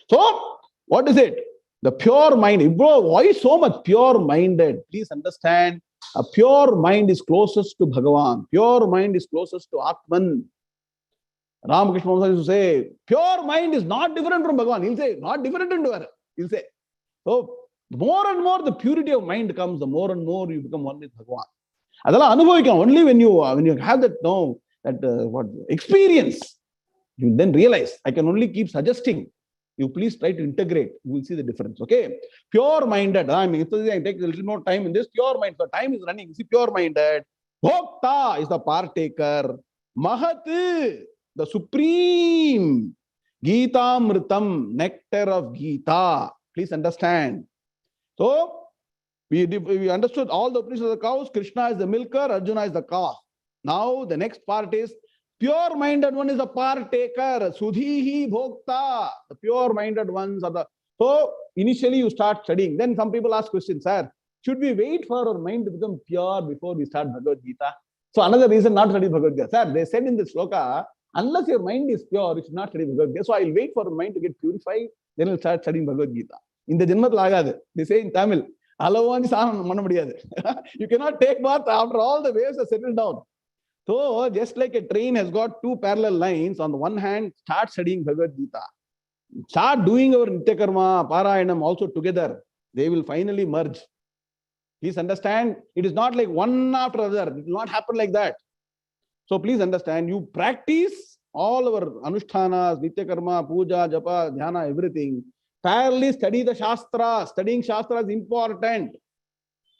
So, what is it? The pure mind. Bro, why so much pure-minded? Please understand, a pure mind is closest to Bhagavan. Pure mind is closest to Atman. Ramakrishna used to say, pure mind is not different from Bhagavan. He'll say, not different into her. He'll say. So, more and more the purity of mind comes, the more and more you become one with Bhagavan. Only when you have that experience, you then realize. I can only keep suggesting. You please try to integrate. You will see the difference. Okay? Pure-minded. I take a little more time in this. Pure mind. So time is running. See, pure-minded. Bhokta is the partaker. Mahat, the supreme. Gita Mritam, nectar of Gita. Please understand. So, we understood all the Upanishads of the cows. Krishna is the milker, Arjuna is the calf. Now, the next part is pure-minded one is a partaker. Sudhihi bhokta. The pure-minded ones are the... So, initially you start studying. Then some people ask questions, sir, should we wait for our mind to become pure before we start Bhagavad Gita? So, another reason not study Bhagavad Gita. Sir, they said in the sloka, unless your mind is pure, you should not study Bhagavad Gita. So, I'll wait for the mind to get purified, then I'll start studying Bhagavad Gita. In the Janmathil agadu. They say in Tamil, you cannot take bath after all the waves are settled down. So, just like a train has got two parallel lines, on the one hand, start studying Bhagavad Gita. Start doing our Nitya Karma, Parayanam also together. They will finally merge. Please understand, it is not like one after other. It will not happen like that. So please understand, you practice all our anushtanas, nitya karma, puja, japa, dhyana, everything. Fairly study the shastra. Studying shastra is important.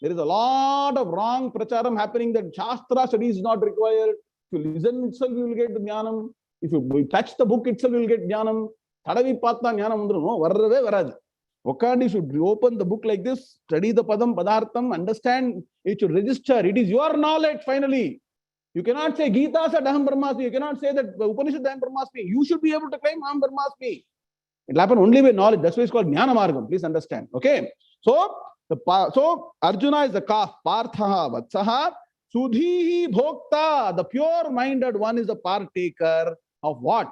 There is a lot of wrong pracharam happening that shastra study is not required. If you listen itself, you will get jnanam. If you touch the book itself, you will get jnanam. Pada-vibhaaga jnanam no, varave varad. Okandi should open the book like this, study the padam, padartham, understand, it should register. It is your knowledge finally. You cannot say Gita said Aham Brahmasmi. You cannot say that Upanishad Aham Brahmasmi. You should be able to claim Aham Brahmasmi. It will happen only by knowledge. That's why it's called Jnana Margam. Please understand. Okay. So Arjuna is the calf. Parthaha Vatsaha. Sudhihi Bhokta. The pure-minded one is the partaker of what?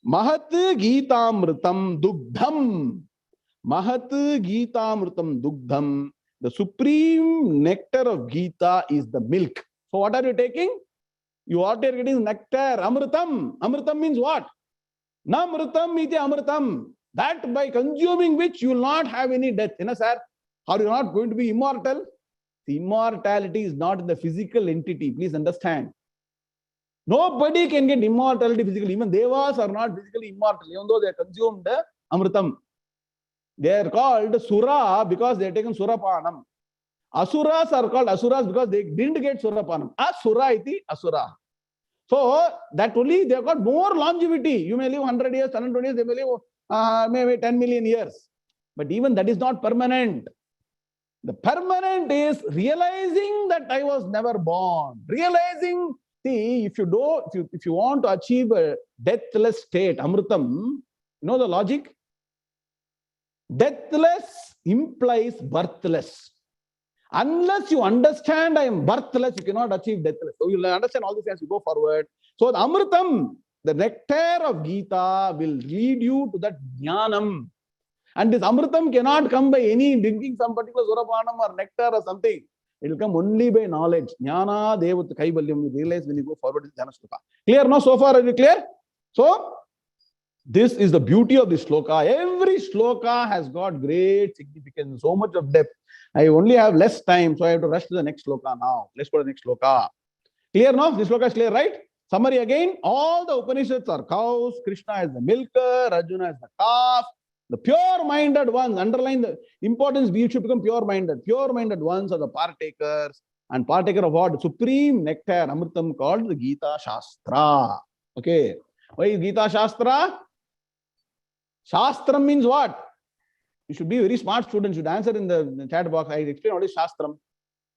Mahat Gitamritam Dugdham. Mahat Gitamritam Dugdham. The supreme nectar of Gita is the milk. So what are you taking? You are getting nectar, amritam. Amritam means what? Namritam iti amritam. That by consuming which you will not have any death. You know, sir, are you not going to be immortal? The immortality is not in the physical entity. Please understand. Nobody can get immortality physically. Even devas are not physically immortal, even though they consumed amritam. They are called sura because they are taken surapanam. Asuras are called asuras because they didn't get surapanam. Asura iti asura. So that only they have got more longevity. You may live 100 years, 120 years, they may live maybe 10 million years. But even that is not permanent. The permanent is realizing that I was never born. Realizing, see, if you want to achieve a deathless state, amritam, you know the logic? Deathless implies birthless. Unless you understand I am birthless, you cannot achieve deathless. So you will understand all this as you go forward. So the amritam, the nectar of Gita, will lead you to that jnanam. And this amritam cannot come by any drinking some particular surapanam or nectar or something. It will come only by knowledge. Jnana devat kaivalyam. You realize when you go forward in Dhyana Sloka. Clear now? So far, are you clear? So this is the beauty of this sloka. Every sloka has got great significance, so much of depth. I only have less time, so I have to rush to the next sloka now. Let's go to the next sloka. Clear now? This sloka is clear, right? Summary again. All the Upanishads are cows. Krishna is the milker. Arjuna is the calf. The pure-minded ones, underline the importance, you should become pure-minded. Pure-minded ones are the partakers. And partaker of what? Supreme nectar, amritam, called the Gita Shastra. Okay. Why is Gita Shastra? Shastram means what? You should be a very smart student. You should answer in the chat box. I explain what is Shastram.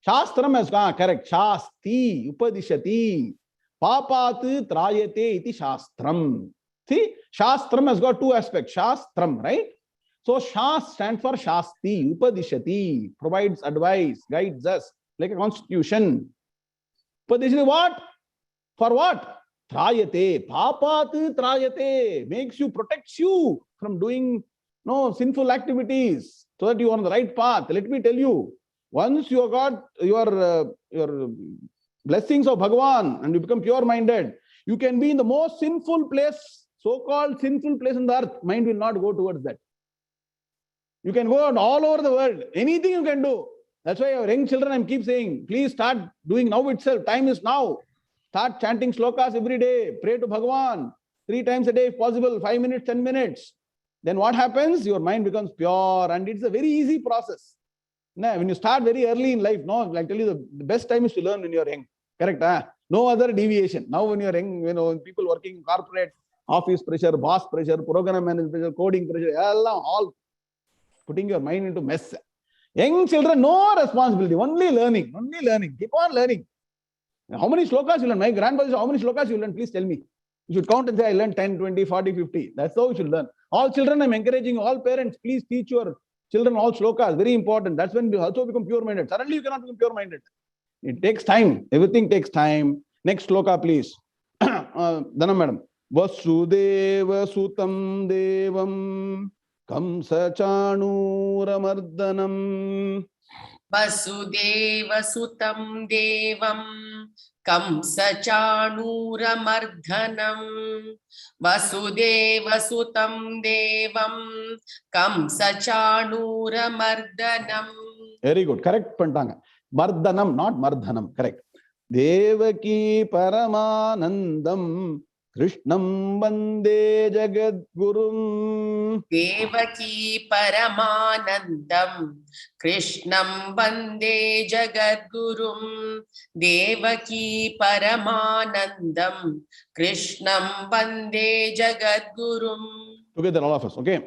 Shastram has correct. Shasti, Upadishati, Papat Trayate iti Shastram. See, Shastram has got two aspects. Shastram, right? So Shas stands for Shasti, Upadishati, provides advice, guides us, like a constitution. Upadishati what? For what? Trayate, Papat Trayate, makes you, protects you from doing sinful activities so that you are on the right path. Let me tell you, once you have got your blessings of Bhagavan and you become pure-minded, you can be in the most sinful place, so-called sinful place on the earth. Mind will not go towards that. You can go all over the world. Anything you can do. That's why our young children, I keep saying, please start doing now itself. Time is now. Start chanting slokas every day. Pray to Bhagavan 3 times a day if possible, 5 minutes, 10 minutes. Then what happens? Your mind becomes pure, and it's a very easy process. Now, when you start very early in life, I tell you the best time is to learn when you're young. Correct? No other deviation. Now when you're young, people working in corporate, office pressure, boss pressure, program management pressure, coding pressure, all putting your mind into mess. Young children, no responsibility, only learning. Keep on learning. How many slokas you learn? My grandfather said, how many slokas you learn? Please tell me. You should count and say, I learned 10, 20, 40, 50. That's how you should learn. All children, I'm encouraging all parents, please teach your children all slokas. Very important. That's when you also become pure-minded. Suddenly you cannot become pure-minded. It takes time. Everything takes time. Next sloka, please. Dhanam madam. Vasudeva sutam devam kamsa chanuramardanam. Vasudeva sutam devam kamsa chanuramardanam. Vasudeva sutam devam kamsa chanuramardanam. Very good. Correct. Pantanga. Mardhanam, not mardhanam. Correct. Devaki Paramanandam Krishnam Vande Jagadgurum. Devaki Paramanandam Krishnam Vande Jagadgurum. Devaki Paramanandam Krishnam Vande Jagadgurum. Together, all of us, okay?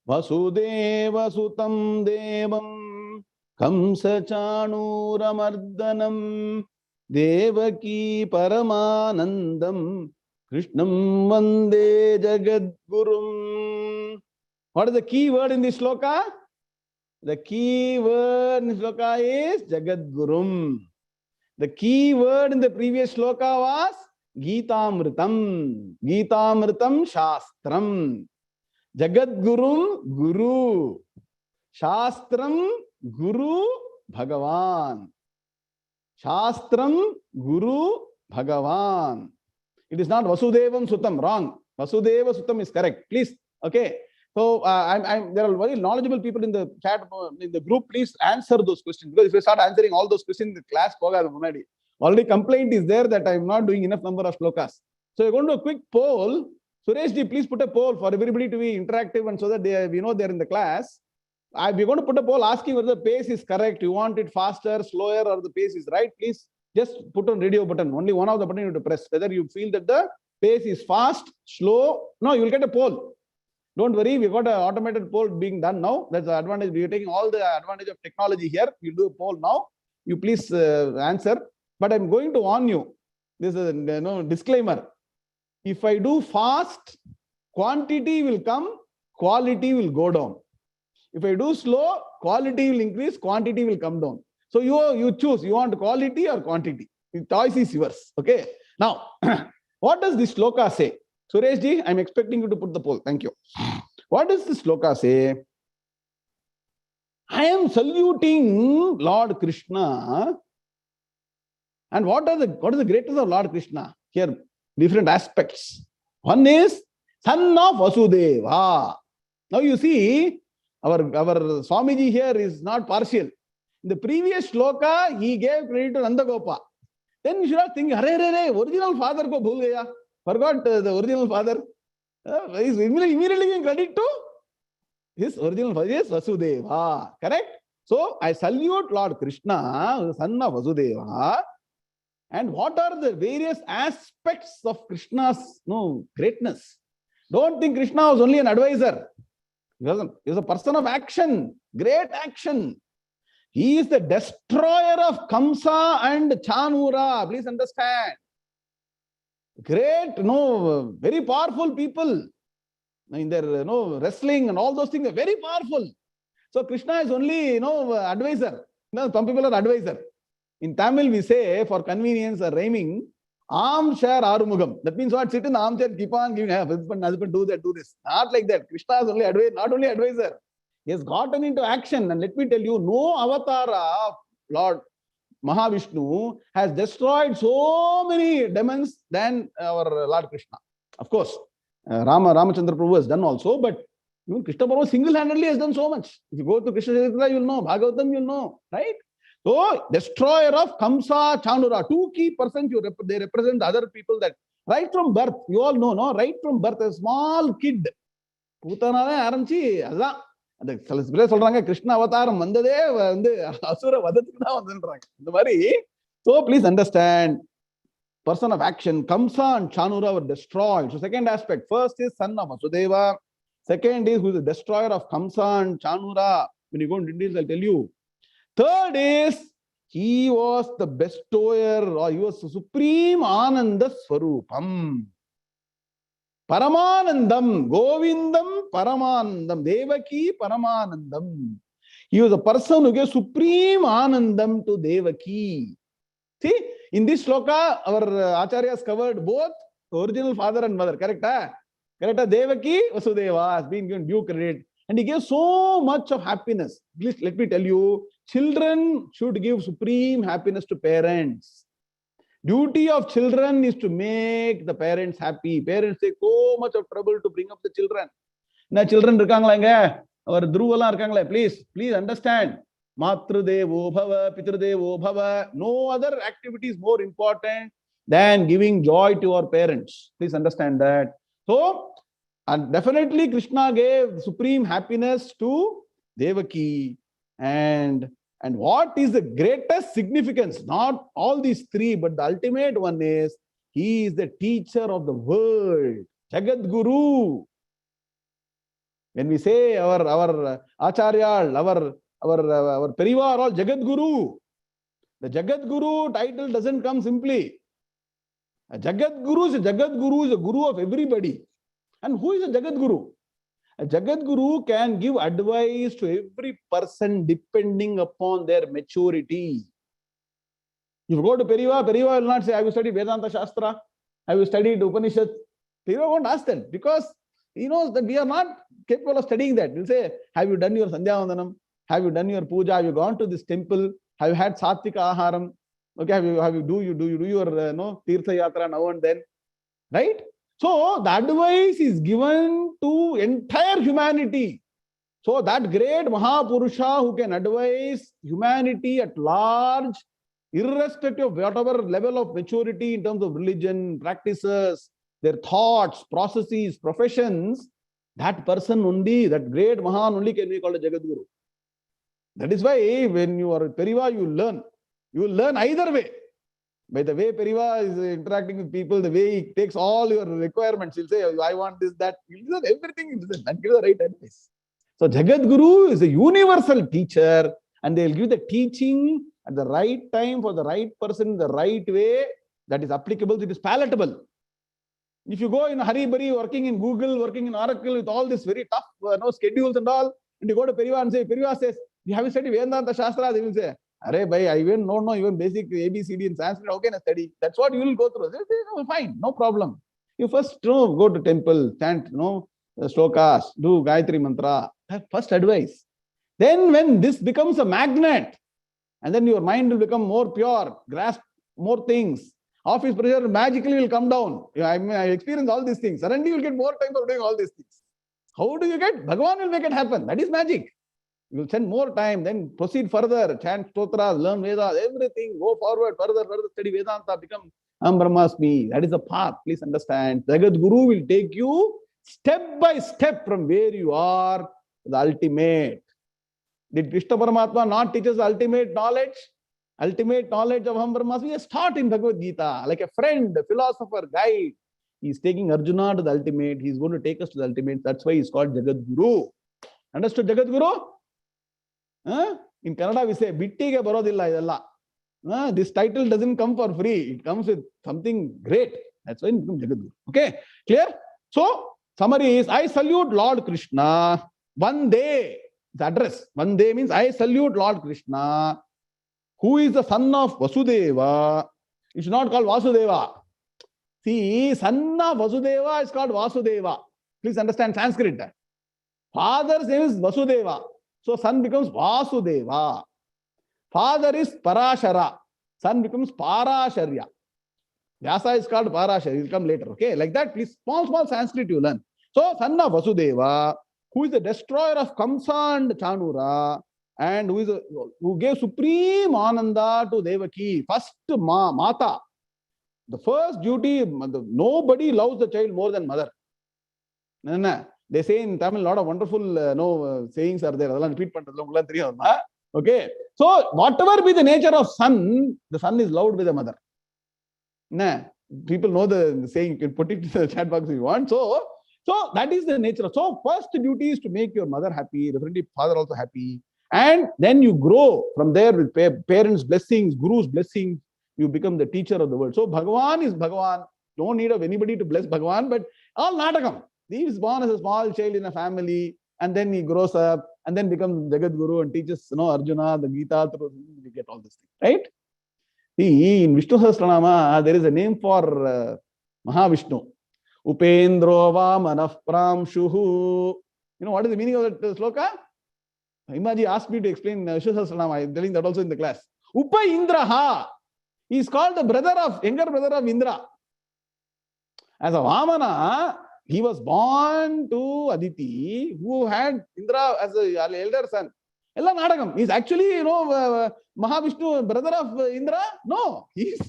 Vasudeva Sutam Devam Kamsa Chanuramardanam Devaki Paramanandam Krishnam Vande Jagadgurum. What is the key word in this sloka? The key word in this sloka is Jagadgurum. The key word in the previous sloka was Gita-mritam. Gita-mritam Shastram. Jagadgurum Guru. Shastram Guru Bhagavan. Shastram Guru Bhagavan. It is not Vasudevam Sutam. Wrong. Vasudeva Sutam is correct. Please. Okay. So there are very knowledgeable people in the chat, in the group. Please answer those questions, because if you start answering all those questions, the class already complaint is there that I am not doing enough number of slokas. So we're going to do a quick poll. Sureshji, please put a poll for everybody to be interactive, and so that we know they're in the class. We're going to put a poll asking whether the pace is correct. You want it faster, slower, or the pace is right? Please just put on radio button. Only one of the button you have to press. Whether you feel that the pace is fast, slow. No, you will get a poll. Don't worry, we've got an automated poll being done now. That's the advantage. We're taking all the advantage of technology here. We'll do a poll now. You please answer. But I'm going to warn you. This is a disclaimer. If I do fast, quantity will come, quality will go down. If I do slow, quality will increase, quantity will come down. So you choose. You want quality or quantity. The choice is yours. Okay. Now, what does this sloka say? Sureshji, I'm expecting you to put the poll. Thank you. What does this sloka say? I am saluting Lord Krishna. And what is the greatness of Lord Krishna? Here, different aspects. One is son of Vasudeva. Now you see, our Swamiji here is not partial. In the previous sloka, he gave credit to Nandagopa. Then you should have think, original father ko bhul gaya. Forgot the original father. He's immediately giving credit to his original father is Vasudeva. Correct? So I salute Lord Krishna, son of Vasudeva. And what are the various aspects of Krishna's greatness? Don't think Krishna was only an advisor. He was a person of action, great action. He is the destroyer of Kamsa and Chanura. Please understand. Great, very powerful people in their wrestling and all those things are very powerful. So Krishna is only advisor. Some people are advisor. In Tamil we say, for convenience or rhyming, armchair arumugam. That means what? Sit in the armchair, keep on giving, husband, do that, do this. Not like that. Krishna is only advisor, not only advisor. He has gotten into action. And let me tell you, no avatar of Lord Mahavishnu has destroyed so many demons than our Lord Krishna. Of course, Ramachandra Prabhu has done also, but Krishna Prabhu single-handedly has done so much. If you go to Krishna Charitra, you'll know. Bhagavatam, you'll know. Right? So, destroyer of Kamsa, Chanura, two key persons, they represent other people that right from birth, you all know, no? Right from birth, a small kid. Putanave aranchi, azza. Krishna avataram vandade asura vadathukku vandranga. The very. So please understand, person of action, Kamsa and Chanura were destroyed. So second aspect, first is son of Vasudeva. Second is who is the destroyer of Kamsa and Chanura. When you go into details, I'll tell you. Third is he was the bestower, or he was the supreme Ananda Swarupam. Paramanandam, Govindam, Paramanandam, Devaki, Paramanandam. He was a person who gave supreme Anandam to Devaki. See, in this sloka, our Acharyas covered both original father and mother. Correct? Correct? Devaki, Vasudeva has been given due credit. And he gave so much of happiness. Please let me tell you, children should give supreme happiness to parents. Duty of children is to make the parents happy. Parents take so much of trouble to bring up the children. Now children irukangala inga, our Dhruvalam irukangala, please understand. Matrudevo bhava, Pitrudevo bhava. No other activity is more important than giving joy to our parents. Please understand that. So, and definitely Krishna gave supreme happiness to Devaki. And what is the greatest significance? Not all these three, but the ultimate one is he is the teacher of the world, Jagat Guru. When we say our Acharyal, our Perivar, all Jagat Guru. The Jagat Guru title doesn't come simply. A Jagat Guru is a guru of everybody. And who is a Jagat Guru? A Jagat Guru can give advice to every person depending upon their maturity. If you go to Periva will not say, have you studied Vedanta Shastra? Have you studied Upanishad? Periva won't ask that because he knows that we are not capable of studying that. He'll say, have you done your Sandhya Vandanam? Have you done your puja? Have you gone to this temple? Have you had Sattvika Aharam? Okay, have you do your Tirtha Yatra now and then? Right? So the advice is given to entire humanity. So that great Mahapurusha who can advise humanity at large, irrespective of whatever level of maturity in terms of religion, practices, their thoughts, processes, professions, that person only, that great Mahan only can be called a Jagat Guru. That is why when you are a Periva, you will learn either way. By the way Periva is interacting with people, the way he takes all your requirements, he'll say, I want this, that, he'll listen everything, and give the right advice. So Jagat Guru is a universal teacher, and they'll give the teaching at the right time for the right person, the right way that is applicable, it is palatable. If you go in a hurry-burry, working in Google, working in Oracle with all this very tough schedules and all, and you go to Periva and say, Periva says, you have studied Vedanta Shastra, they will say, Arey bhai, I even don't know even basic ABCD in Sanskrit, how can I study? That's what you will go through. They say, no, fine, no problem. You first go to temple, chant, slokas, do Gayatri Mantra. That's first advice. Then when this becomes a magnet, and then your mind will become more pure, grasp more things. Office pressure magically will come down. I experience all these things. Suddenly you will get more time for doing all these things. How do you get? Bhagavan will make it happen. That is magic. You will spend more time, then proceed further, chant stotras, learn Vedas, everything, go forward, further, study Vedanta, become Aham Brahmasmi. That is the path. Please understand. Jagat Guru will take you step by step from where you are to the ultimate. Did Krishna Paramatma not teach us the ultimate knowledge? Ultimate knowledge of Aham Brahmasmi is taught in Bhagavad Gita, like a friend, a philosopher, guide. He is taking Arjuna to the ultimate. He is going to take us to the ultimate. That's why he is called Jagat Guru. Understood Jagat Guru? In Kannada we say, Bittige Barodilla idella. This title doesn't come for free. It comes with something great. That's why it becomes Jagat Guru. Okay? Clear? So, summary is, I salute Lord Krishna. One day, the address. One day means I salute Lord Krishna, who is the son of Vasudeva. It's not called Vasudeva. See, son of Vasudeva is called Vasudeva. Please understand Sanskrit. Father's name is Vasudeva. So son becomes Vasudeva. Father is Parashara. Son becomes Parasharya. Vyasa is called Parashara. He will come later. Okay, like that. Please, small Sanskrit you learn. So son of Vasudeva, who is the destroyer of Kamsa and Chanura, and who gave supreme Ananda to Devaki. First Mata. The first duty, nobody loves the child more than mother. They say in Tamil, a lot of wonderful sayings are there. Repeat. Okay. So, whatever be the nature of son, the son is loved by the mother. People know the saying, you can put it in the chat box if you want. So that is the nature. So, first duty is to make your mother happy, definitely father also happy. And then you grow from there with parents' blessings, Guru's blessings, you become the teacher of the world. So, Bhagavan is Bhagavan. No need of anybody to bless Bhagavan, but all natakam. He is born as a small child in a family, and then he grows up, and then becomes Jagat Guru and teaches Arjuna, the Gita, we get all this thing, right? See, in Vishnu Sahasranama, there is a name for Mahavishnu. Upendro Vamanah Pramshuhu. You know what is the meaning of that sloka? Imaji asked me to explain Vishnu Sahasranama. I am telling that also in the class. Upa Indraha. He is called the younger brother of Indra. As a Vamana, he was born to Aditi, who had Indra as an elder son. Ella Nadagam. He's actually, Mahavishnu, brother of Indra? No. He's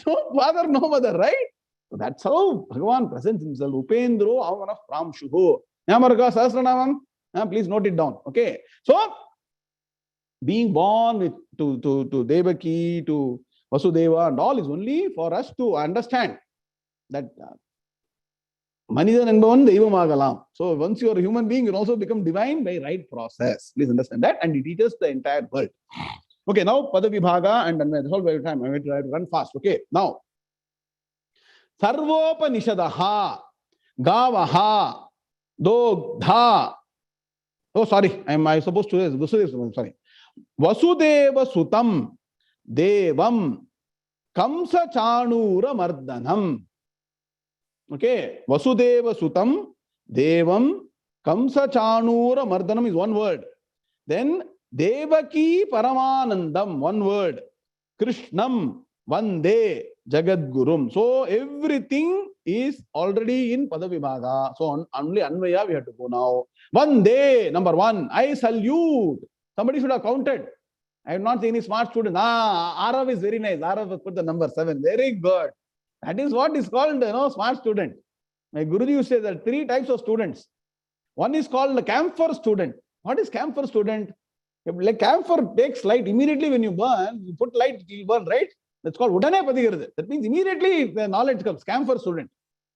no father, no mother, right? So that's how Bhagavan presents himself. Upendro Avana Pramshuho. Yamarga Sahasranamam. Please note it down. Okay. So, being born with, to Devaki, to Vasudeva and all is only for us to understand that Manidan and Bhavan Deivamagalam. So once you are a human being, you also become divine by right process. Please understand that. And it teaches the entire world. Okay, now Pada-vibhaaga and Anvaya. That's all by time. I'm going to try to run fast. Okay, now. Sarvopanishadaha, Gavaha, Dogdha. Oh, sorry. I supposed to Vasudeva. Sorry. Vasudeva Sutam, Devam, Kamsa Chanura Mardanam. Okay, Vasudeva Sutam, Devam, Kamsa Chanura Mardanam is one word. Then Devaki Paramanandam, one word. Krishnam, Vande, Jagadgurum. So everything is already in Pada-vibhaaga. So only Anvaya we have to go now. Vande, number one, I salute. Somebody should have counted. I have not seen any smart student. Arav is very nice. Arav has put the number 7. Very good. That is what is called, smart student. My Guruji used to say there are 3 types of students. One is called the camphor student. What is camphor student? Like camphor takes light immediately when you burn. You put light, it will burn, right? That's called udane padigirudhu. That means immediately the knowledge comes. Camphor student.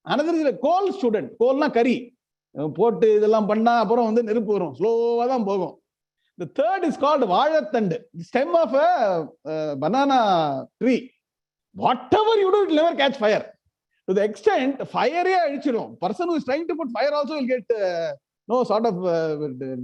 Another is a coal student. Coal na curry. Pot idellam panna appuram vandu neruppu varum. Slow-ah dhaan pogum. The third is called 𝐸𝐻𝐻, the stem of a banana tree. Whatever you do, it will never catch fire. To the extent, fire, person who is trying to put fire also will get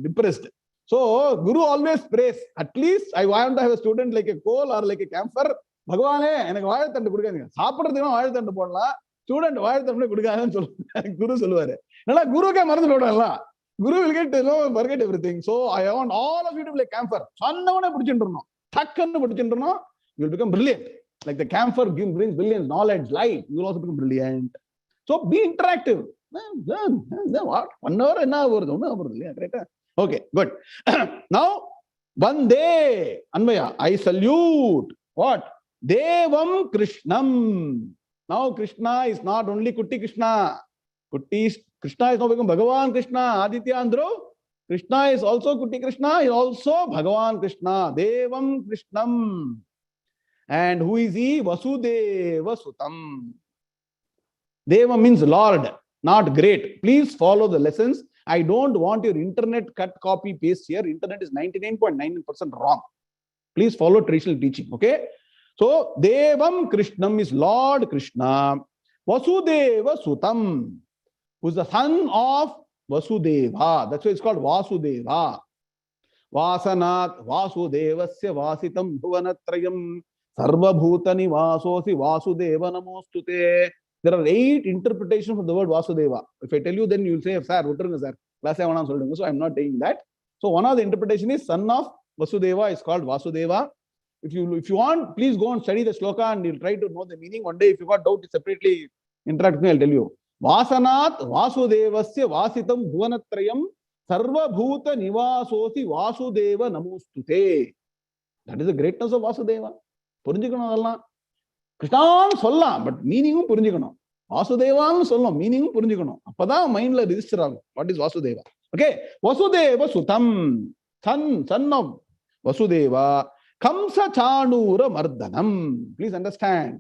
depressed. So, Guru always prays. At least I want to have a student like a coal or like a camphor. Bhagavane, எனக்கு வாழைத்தண்டு கொடுக்காதீங்க. சாப்பிடுறதுக்கு வாழைத்தண்டு போடலாம். Student வாழைத்தண்டு கொடுக்காதன்னு சொல்லுவாரு. குரு சொல்லுவாரு. நல்லா குருக்கே மறந்து போடுவாங்கலாம். Guru will get, forget everything. So I want all of you to be like camphor. You will become brilliant. Like the camphor brings brilliance, knowledge, light. You will also become brilliant. So be interactive. What? 1 hour, an hour. Okay, good. Now, Vande, Anvaya, I salute. What? Devam Krishnam. Now Krishna is not only Kutti Krishna. Krishna is now become Bhagavan Krishna. Aditya Andro. Krishna is also Kutti Krishna. He is also Bhagavan Krishna. Devam Krishnam. And who is he? Vasudeva Sutam. Deva means Lord, not great. Please follow the lessons. I don't want your internet cut, copy, paste here. Internet is 99.99% wrong. Please follow traditional teaching. Okay. So, Devam Krishnam is Lord Krishna. Vasudeva Sutam, who is the son of Vasudeva. That's why it's called Vasudeva. Vasanat Vasudevasya Vasitam Bhuvanatrayam Sarvabhutani Vasosi Vasudeva Namostute. There are 8 interpretations of the word Vasudeva. If I tell you, then you will say, sir, sir. So I'm not saying that. So one of the interpretation is son of Vasudeva is called Vasudeva. If you want, please go and study the sloka and you'll try to know the meaning. One day, if you got doubt, separately interact with me, I'll tell you. Vasanat Vasudevasya Vasitam Bhuvanatrayam Sarva Bhuta Nivasosi Vasudeva Namostute. That is the greatness of Vasudeva. Purinjikanam Krishna solla, but meaning purinjikanam. Vasudeva solla, meaning purinjikanam. Appada mind la register agum. What is Vasudeva? Okay. Vasudeva Sutam, son of Vasudeva. Kamsa Chanura Mardanam. Please understand.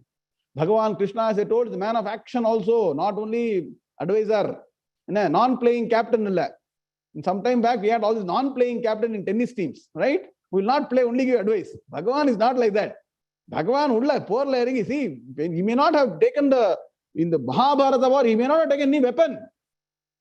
Bhagavan Krishna, as I told, is a man of action also, not only advisor. Non-playing captain. Some time back, we had all this non-playing captain in tennis teams, right? We will not play, only give advice. Bhagavan is not like that. Bhagavan ulla poor layering. See, he may not have taken in the Bhaavaartha war, he may not have taken any weapon.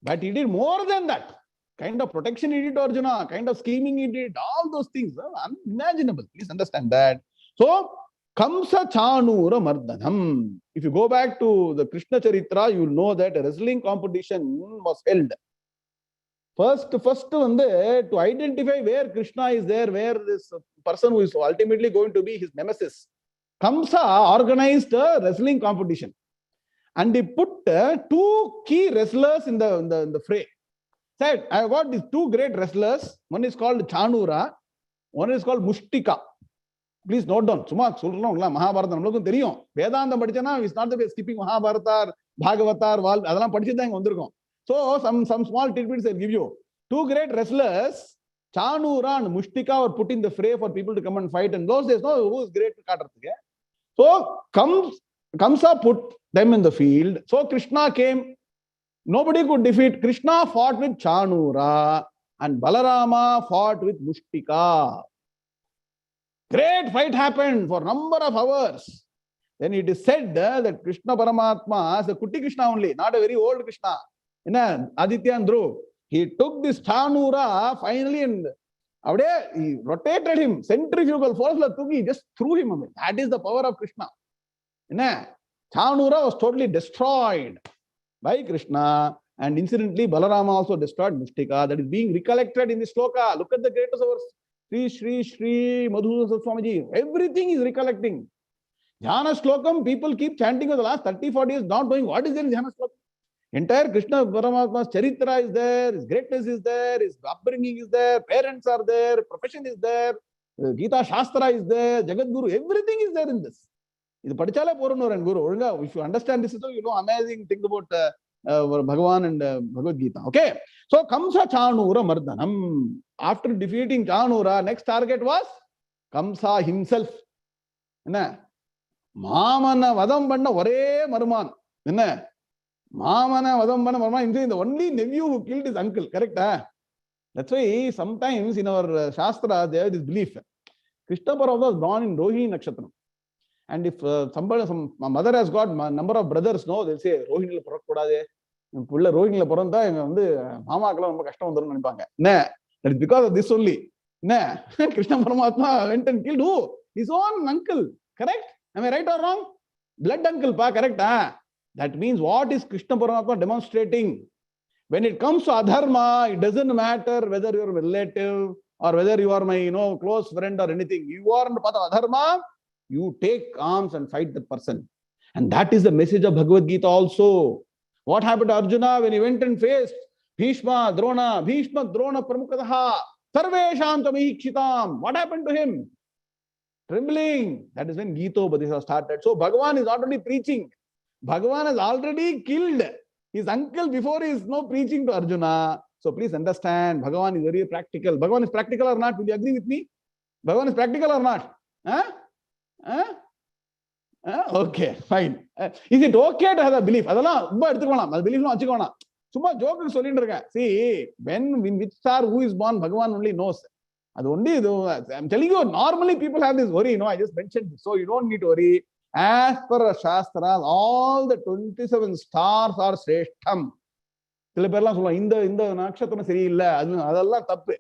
But he did more than that. Kind of protection he did to Arjuna, kind of scheming he did, all those things. Unimaginable. Please understand that. So, Kamsa Chanura Mardanam. If you go back to the Krishna Charitra, you will know that a wrestling competition was held. First, to identify where Krishna is there, where this person who is ultimately going to be his nemesis. Kamsa organized a wrestling competition. And they put 2 key wrestlers in the fray. Said, I have got these 2 great wrestlers. One is called Chanura One is called Mushtika. Please note down. Suma solrona Mahabharata namakku theriyum. Vedanta padichana is not the way skipping Mahabharata or Bhagavata or adala padichidha inga vandirukom. So some small tidbits I'll give you. Two great wrestlers, Chanura and Mushtika, were put in the fray for people to come and fight. And those days, no, who is great? So Kamsa put them in the field. So Krishna came. Nobody could defeat. Krishna fought with Chanura and Balarama fought with Mushtika. Great fight happened for a number of hours. Then it is said that Krishna Paramatma is the Kuti Krishna only, not a very old Krishna. Aditya and Dhruv. He took this Chanura finally and he rotated him. Centrifugal force he just threw him away. That is the power of Krishna. Chanura was totally destroyed by Krishna. And incidentally, Balarama also destroyed Mushtika. That is being recollected in the sloka. Look at the greatest of our Sri Madhusudana Swamiji. Everything is recollecting. Dhyana Slokam, people keep chanting for the last 30-40 years, not knowing what is there in Dhyana Slokam. Entire Krishna Paramatma's charitra is there, his greatness is there, his upbringing is there, parents are there, profession is there, Gita Shastra is there, Jagat Guru, everything is there in this. If you understand this, you know amazing thing about Bhagavan and Bhagavad Gita. Okay, so Kamsa Chanura Mardanam. After defeating Chanura, next target was Kamsa himself. Mamana Vadam Banda Vare Maruman. Mamana Vadam Banda Maruman is the only nephew who killed his uncle. Correct? That's why sometimes in our Shastra there is this belief. Krishna Paramatma was born in Rohini Nakshatram. And if some mother has got a number of brothers, no, they'll say, Rohini Parakudade. Rohini Paranda, Mama Kala Kashtam Nipanga. That is because of this only. Krishna Paramatma went and killed who? His own uncle. Correct? Am I right or wrong? Blood uncle, pa, correct? That means what is Krishna Paramatma demonstrating? When it comes to adharma, it doesn't matter whether you're a relative or whether you are my close friend or anything. You are on the path of adharma, you take arms and fight the person. And that is the message of Bhagavad Gita also. What happened to Arjuna when he went and faced Bhishma, Drona Pramukadaha, Sarvesham Tamikshitam? What happened to him? Trembling. That is when Gita Upadesha started. So Bhagavan is not only preaching, Bhagavan has already killed his uncle before he is preaching to Arjuna. So please understand, Bhagavan is very practical. Bhagavan is practical or not? Will you agree with me? Bhagavan is practical or not? Okay, fine. Is it okay to have a belief? See, when which star who is born, Bhagavan only knows. I'm telling you, normally people have this worry. I just mentioned this, so you don't need to worry. As per Shastras, all the 27 stars are Sreshtham. In the Nakshatra Sri Illa, Adalla Tappe.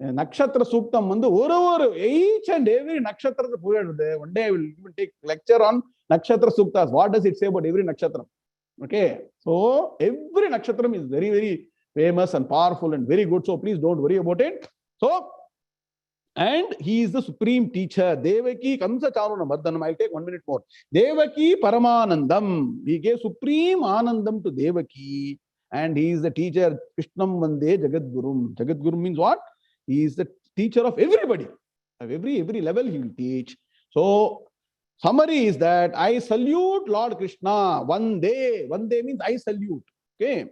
Nakshatra Suktam Mandu, each and every Nakshatra one day I will even take lecture on Nakshatra Suktas. What does it say about every Nakshatra? Okay, so every Nakshatram is very, very famous and powerful and very good. So please don't worry about it. So, and he is the supreme teacher. Devaki Kamsa Chanura Mardanam. I'll take 1 minute more. Devaki Paramanandam. He gave supreme Anandam to Devaki. And he is the teacher. Krishnam Vande Jagat Gurum. Jagat Gurum means what? He is the teacher of everybody. At every level he will teach. So, summary is that I salute Lord Krishna. Vande. Vande means I salute. Okay.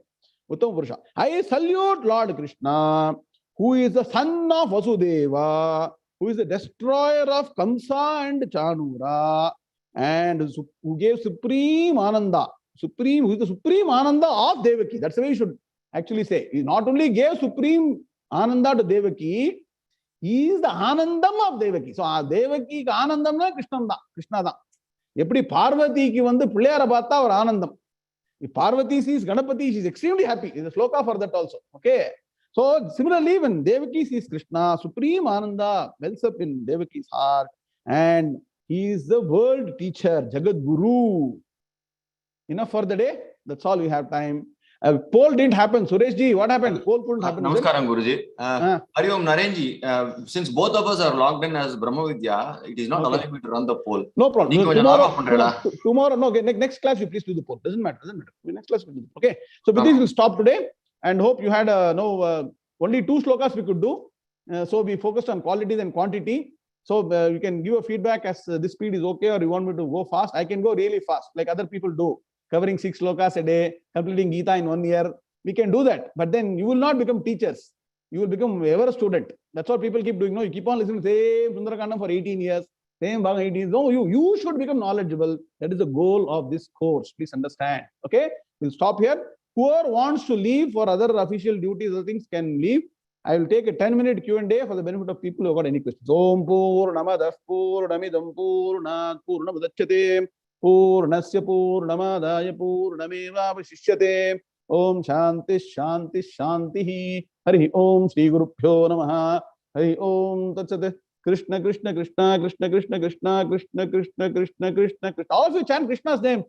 Uttam Purusha. I salute Lord Krishna, who is the son of Vasudeva, who is the destroyer of Kamsa and Chanura, and who gave supreme Ananda. Who is the supreme Ananda of Devaki. That's the way you should actually say. He not only gave supreme Ananda to Devaki, he is the Anandam of Devaki. So, Devaki ka Anandam na Krishna da. Eppadi Parvati ki vandu Pilliyara paatha or Anandam. If Parvati sees Ganapati, she is extremely happy. There is a sloka for that also. Okay. So, similarly, when Devaki sees Krishna, supreme Ananda wells up in Devaki's heart, and he is the world teacher, Jagat Guru. Enough for the day. That's all we have time. Poll didn't happen. Sureshji, what happened? Poll couldn't happen. Namaskaram, Guruji. Hariom Narenji, since both of us are logged in as Brahmavidya, it is not allowing me to run the poll. No problem. Tomorrow, no, okay, next class you please do the poll. Doesn't matter. Next class we do. Okay. So with this we'll stop today, and hope you had only 2 slokas we could do. So we focused on quality than quantity. So you can give a feedback as this speed is okay, or you want me to go fast. I can go really fast, like other people do, covering 6 slokas a day, completing Gita in 1 year. We can do that, but then you will not become teachers. You will become ever a student. That's what people keep doing. No, you keep on listening to same Sundarakandam for 18 years, same Bhagavad 18 years. No, you should become knowledgeable. That is the goal of this course. Please understand. Okay, we'll stop here. Whoever wants to leave for other official duties or things can leave. I will take a 10-minute Q&A for the benefit of people who have got any questions. Om Purnamadah Purnamidam Purnat Purnamudachyate Purnasya Purnamadaya Purnamevavashishyate. Om Shanti Shanti Shanti. Hari Om Shri Gurubhyo Namaha. Hari Om Tatsate. Krishna Krishna Krishna Krishna Krishna Krishna Krishna Krishna Krishna Krishna Krishna. All of you chant Krishna's name.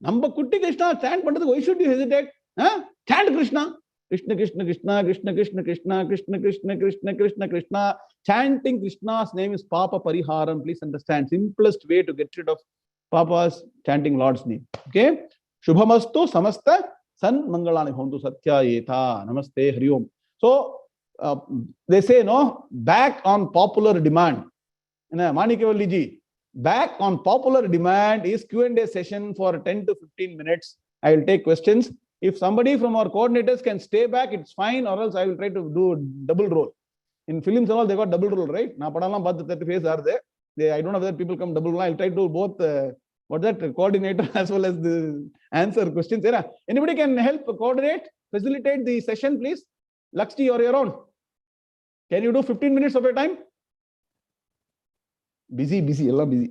Namba Kutti Krishna, chant Pandita. Why should you hesitate? Huh? Chant Krishna. Krishna Krishna Krishna Krishna Krishna Krishna Krishna Krishna Krishna Krishna Krishna. Chanting Krishna's name is Papa Pariharam. Please understand. Simplest way to get rid of Papa's chanting Lord's name. Okay. Shubhamastu Samasta San Mangalani Hontu Satya Yeta. Namaste Hari Om. So they say no, back on popular demand. Manikavalli ji, back on popular demand is Q&A session for 10 to 15 minutes. I will take questions. If somebody from our coordinators can stay back, it's fine, or else I will try to do double role. In films and all, they got double role, right? Now, Padalam Bhatt 30 face are there. I don't know whether people come double role. I'll try to do both what's that, coordinator as well as the answer questions. Anybody can help coordinate, facilitate the session, please? Lakshmi, you're your own. Can you do 15 minutes of your time? Busy, Allah busy.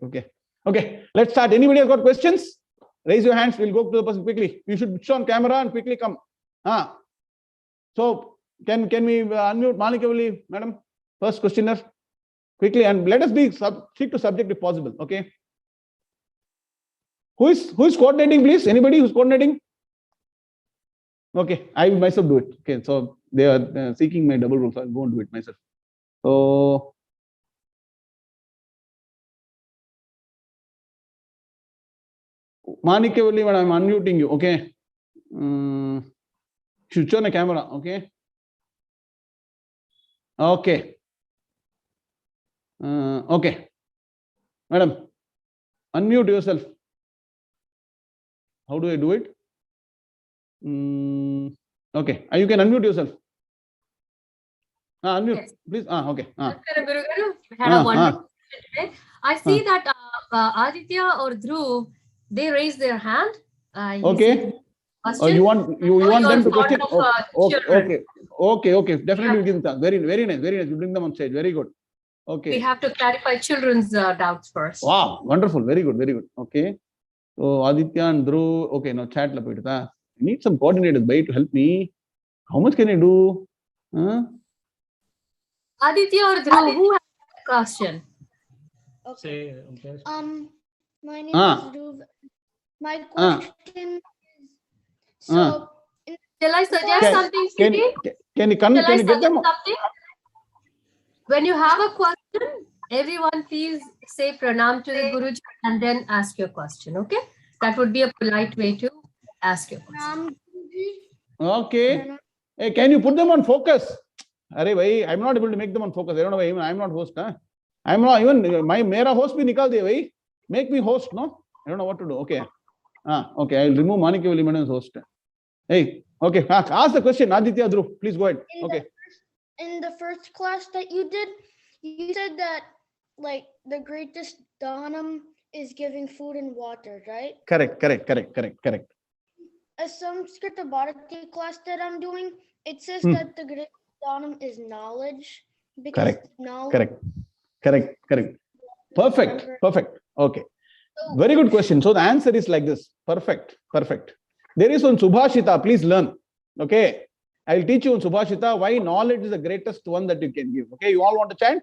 Okay, let's start. Anybody has got questions? Raise your hands. We'll go to the person quickly. You should switch on camera and quickly come. So can we unmute Manikavalli, madam? First questioner, quickly, and let us stick to subject if possible. Okay. Who is coordinating, please? Anybody who's coordinating? Okay, I will myself do it. Okay, so they are seeking my double role, so I'll go and do it myself. So Manikavalli, I'm unmuting you. Okay. Switch on the camera. Okay. Okay. Okay. Madam, unmute yourself. How do I do it? Okay. You can unmute yourself. Unmute, yes. Please. Okay. I see that Aditya or Dhruv, they raise their hand. Okay. You want them to question? Okay. Definitely, we'll give them. Very nice. We bring them on stage. Very good. Okay. We have to clarify children's doubts first. Wow, wonderful. Very good. Okay. So Aditya and Dhruv. Okay, now chat la pita. I need some coordinators by to help me. How much can I do? Aditya or Dhruv, who has a question? Okay. My name is Dhruv. My question is, so shall I suggest something, Siti? Can you get them? When you have a question, everyone please say pranam to the Guruji and then ask your question, okay? That would be a polite way to ask your question. Okay. Hey, can you put them on focus? I'm not able to make them on focus. I don't know why. I'm not host. I'm not even my mera host bhi nikal diya bhai. Make me host, no? I don't know what to do. Okay. Okay. I'll remove Manikavalli madam as host. Hey, okay. Ask the question, Aditya, Dhruv. Please go ahead. Okay. In the first class that you did, you said that like the greatest dhanam is giving food and water, right? Correct. A Sanskrit Bharati class that I'm doing, it says that the greatest dhanam is knowledge. Correct. Perfect. Okay. Very good question. So the answer is like this. Perfect. There is one Subhashita. Please learn. Okay. I'll teach you on Subhashita why knowledge is the greatest one that you can give. Okay. You all want to chant?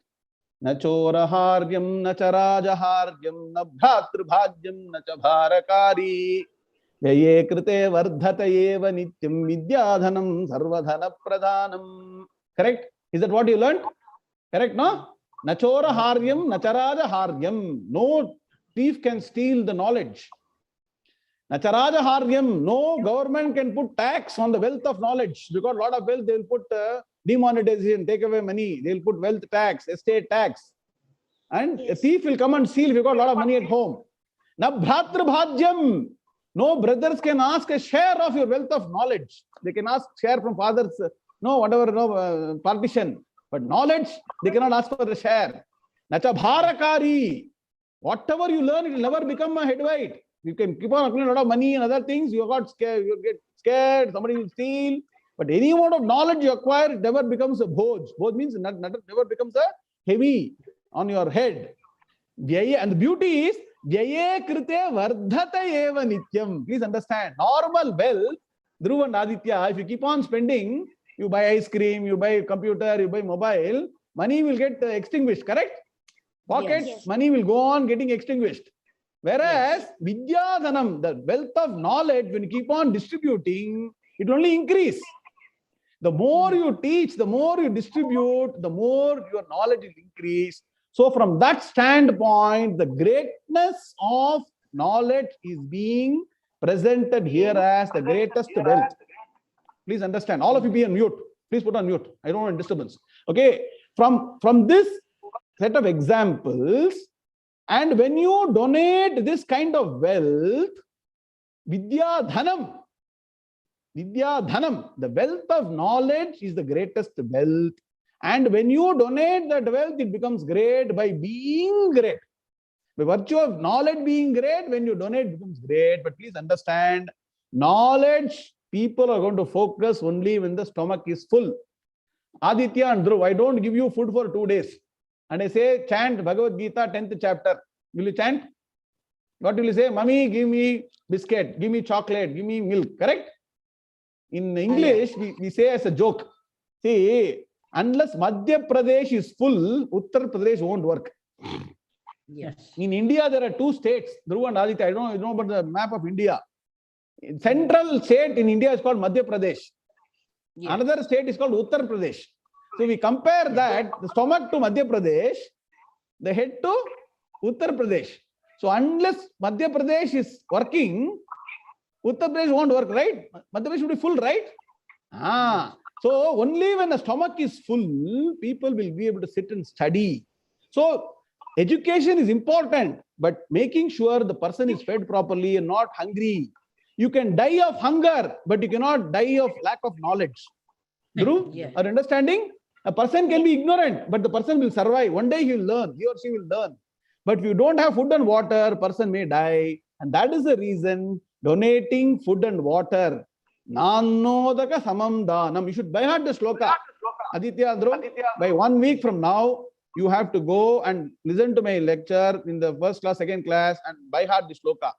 Na choraharyam, na charajaharyam, na bhratrubhagyam, na cha bharakari. Yaye krite vardhata eva nityam vidyadhanam sarvadhana pradhanam. Correct? Is that what you learned? Correct, no? Nachora haryam, nacharaja haryam. No thief can steal the knowledge. Nacharaja haryam. No government can put tax on the wealth of knowledge. Because a lot of wealth, they will put demonetization, take away money. They'll put wealth tax, estate tax. And a thief will come and steal if you got a lot of money at home. Na bhratra bhajyam. No brothers can ask a share of your wealth of knowledge. They can ask share from fathers, partition. But knowledge, they cannot ask for the share. Nacha bharakari. Whatever you learn, it will never become a headweight. You can keep on accumulating a lot of money and other things. You got scared, you get scared, somebody will steal. But any amount of knowledge you acquire, it never becomes a bhoj. Bhoj means never becomes a heavy on your head. And the beauty is, Vyaye krite vardhata eva nityam. Please understand, normal wealth, Dhruv and Aditya, if you keep on spending, you buy ice cream, you buy a computer, you buy mobile, money will get extinguished, correct? Pocket money will go on getting extinguished. Whereas Vidya Dhanam, the wealth of knowledge, when you keep on distributing, it will only increase. The more you teach, the more you distribute, the more your knowledge will increase. So from that standpoint, the greatness of knowledge is being presented here as the greatest wealth. Please understand. All of you be on mute. Please put on mute. I don't want disturbance. Okay. From this set of examples, and when you donate this kind of wealth, Vidya Dhanam, the wealth of knowledge is the greatest wealth. And when you donate that wealth, it becomes great by being great. By virtue of knowledge being great, when you donate, it becomes great. But please understand, knowledge, people are going to focus only when the stomach is full. Aditya and Dhruv, I don't give you food for 2 days. And I say, chant Bhagavad Gita, 10th chapter. Will you chant? What will you say? Mummy, give me biscuit, give me chocolate, give me milk. Correct? In English, we say as a joke. See, unless Madhya Pradesh is full, Uttar Pradesh won't work. Yes. In India, there are 2 states. Dhruv and Aditya, I don't know about the map of India. Central state in India is called Madhya Pradesh. Yes. Another state is called Uttar Pradesh. So we compare that, the stomach to Madhya Pradesh, the head to Uttar Pradesh. So unless Madhya Pradesh is working, Uttar Pradesh won't work, right? Madhya Pradesh should be full, right? So only when the stomach is full, people will be able to sit and study. So education is important, but making sure the person is fed properly and not hungry. You can die of hunger, but you cannot die of lack of knowledge. Dhruv, are understanding? A person can be ignorant, but the person will survive. One day he will learn, he or she will learn. But if you don't have food and water, person may die. And that is the reason donating food and water. Nanodaka samam danam. You should by heart the sloka. Aditya, Dhruv, by 1 week from now, you have to go and listen to my lecture in the first class, second class, and by heart the sloka.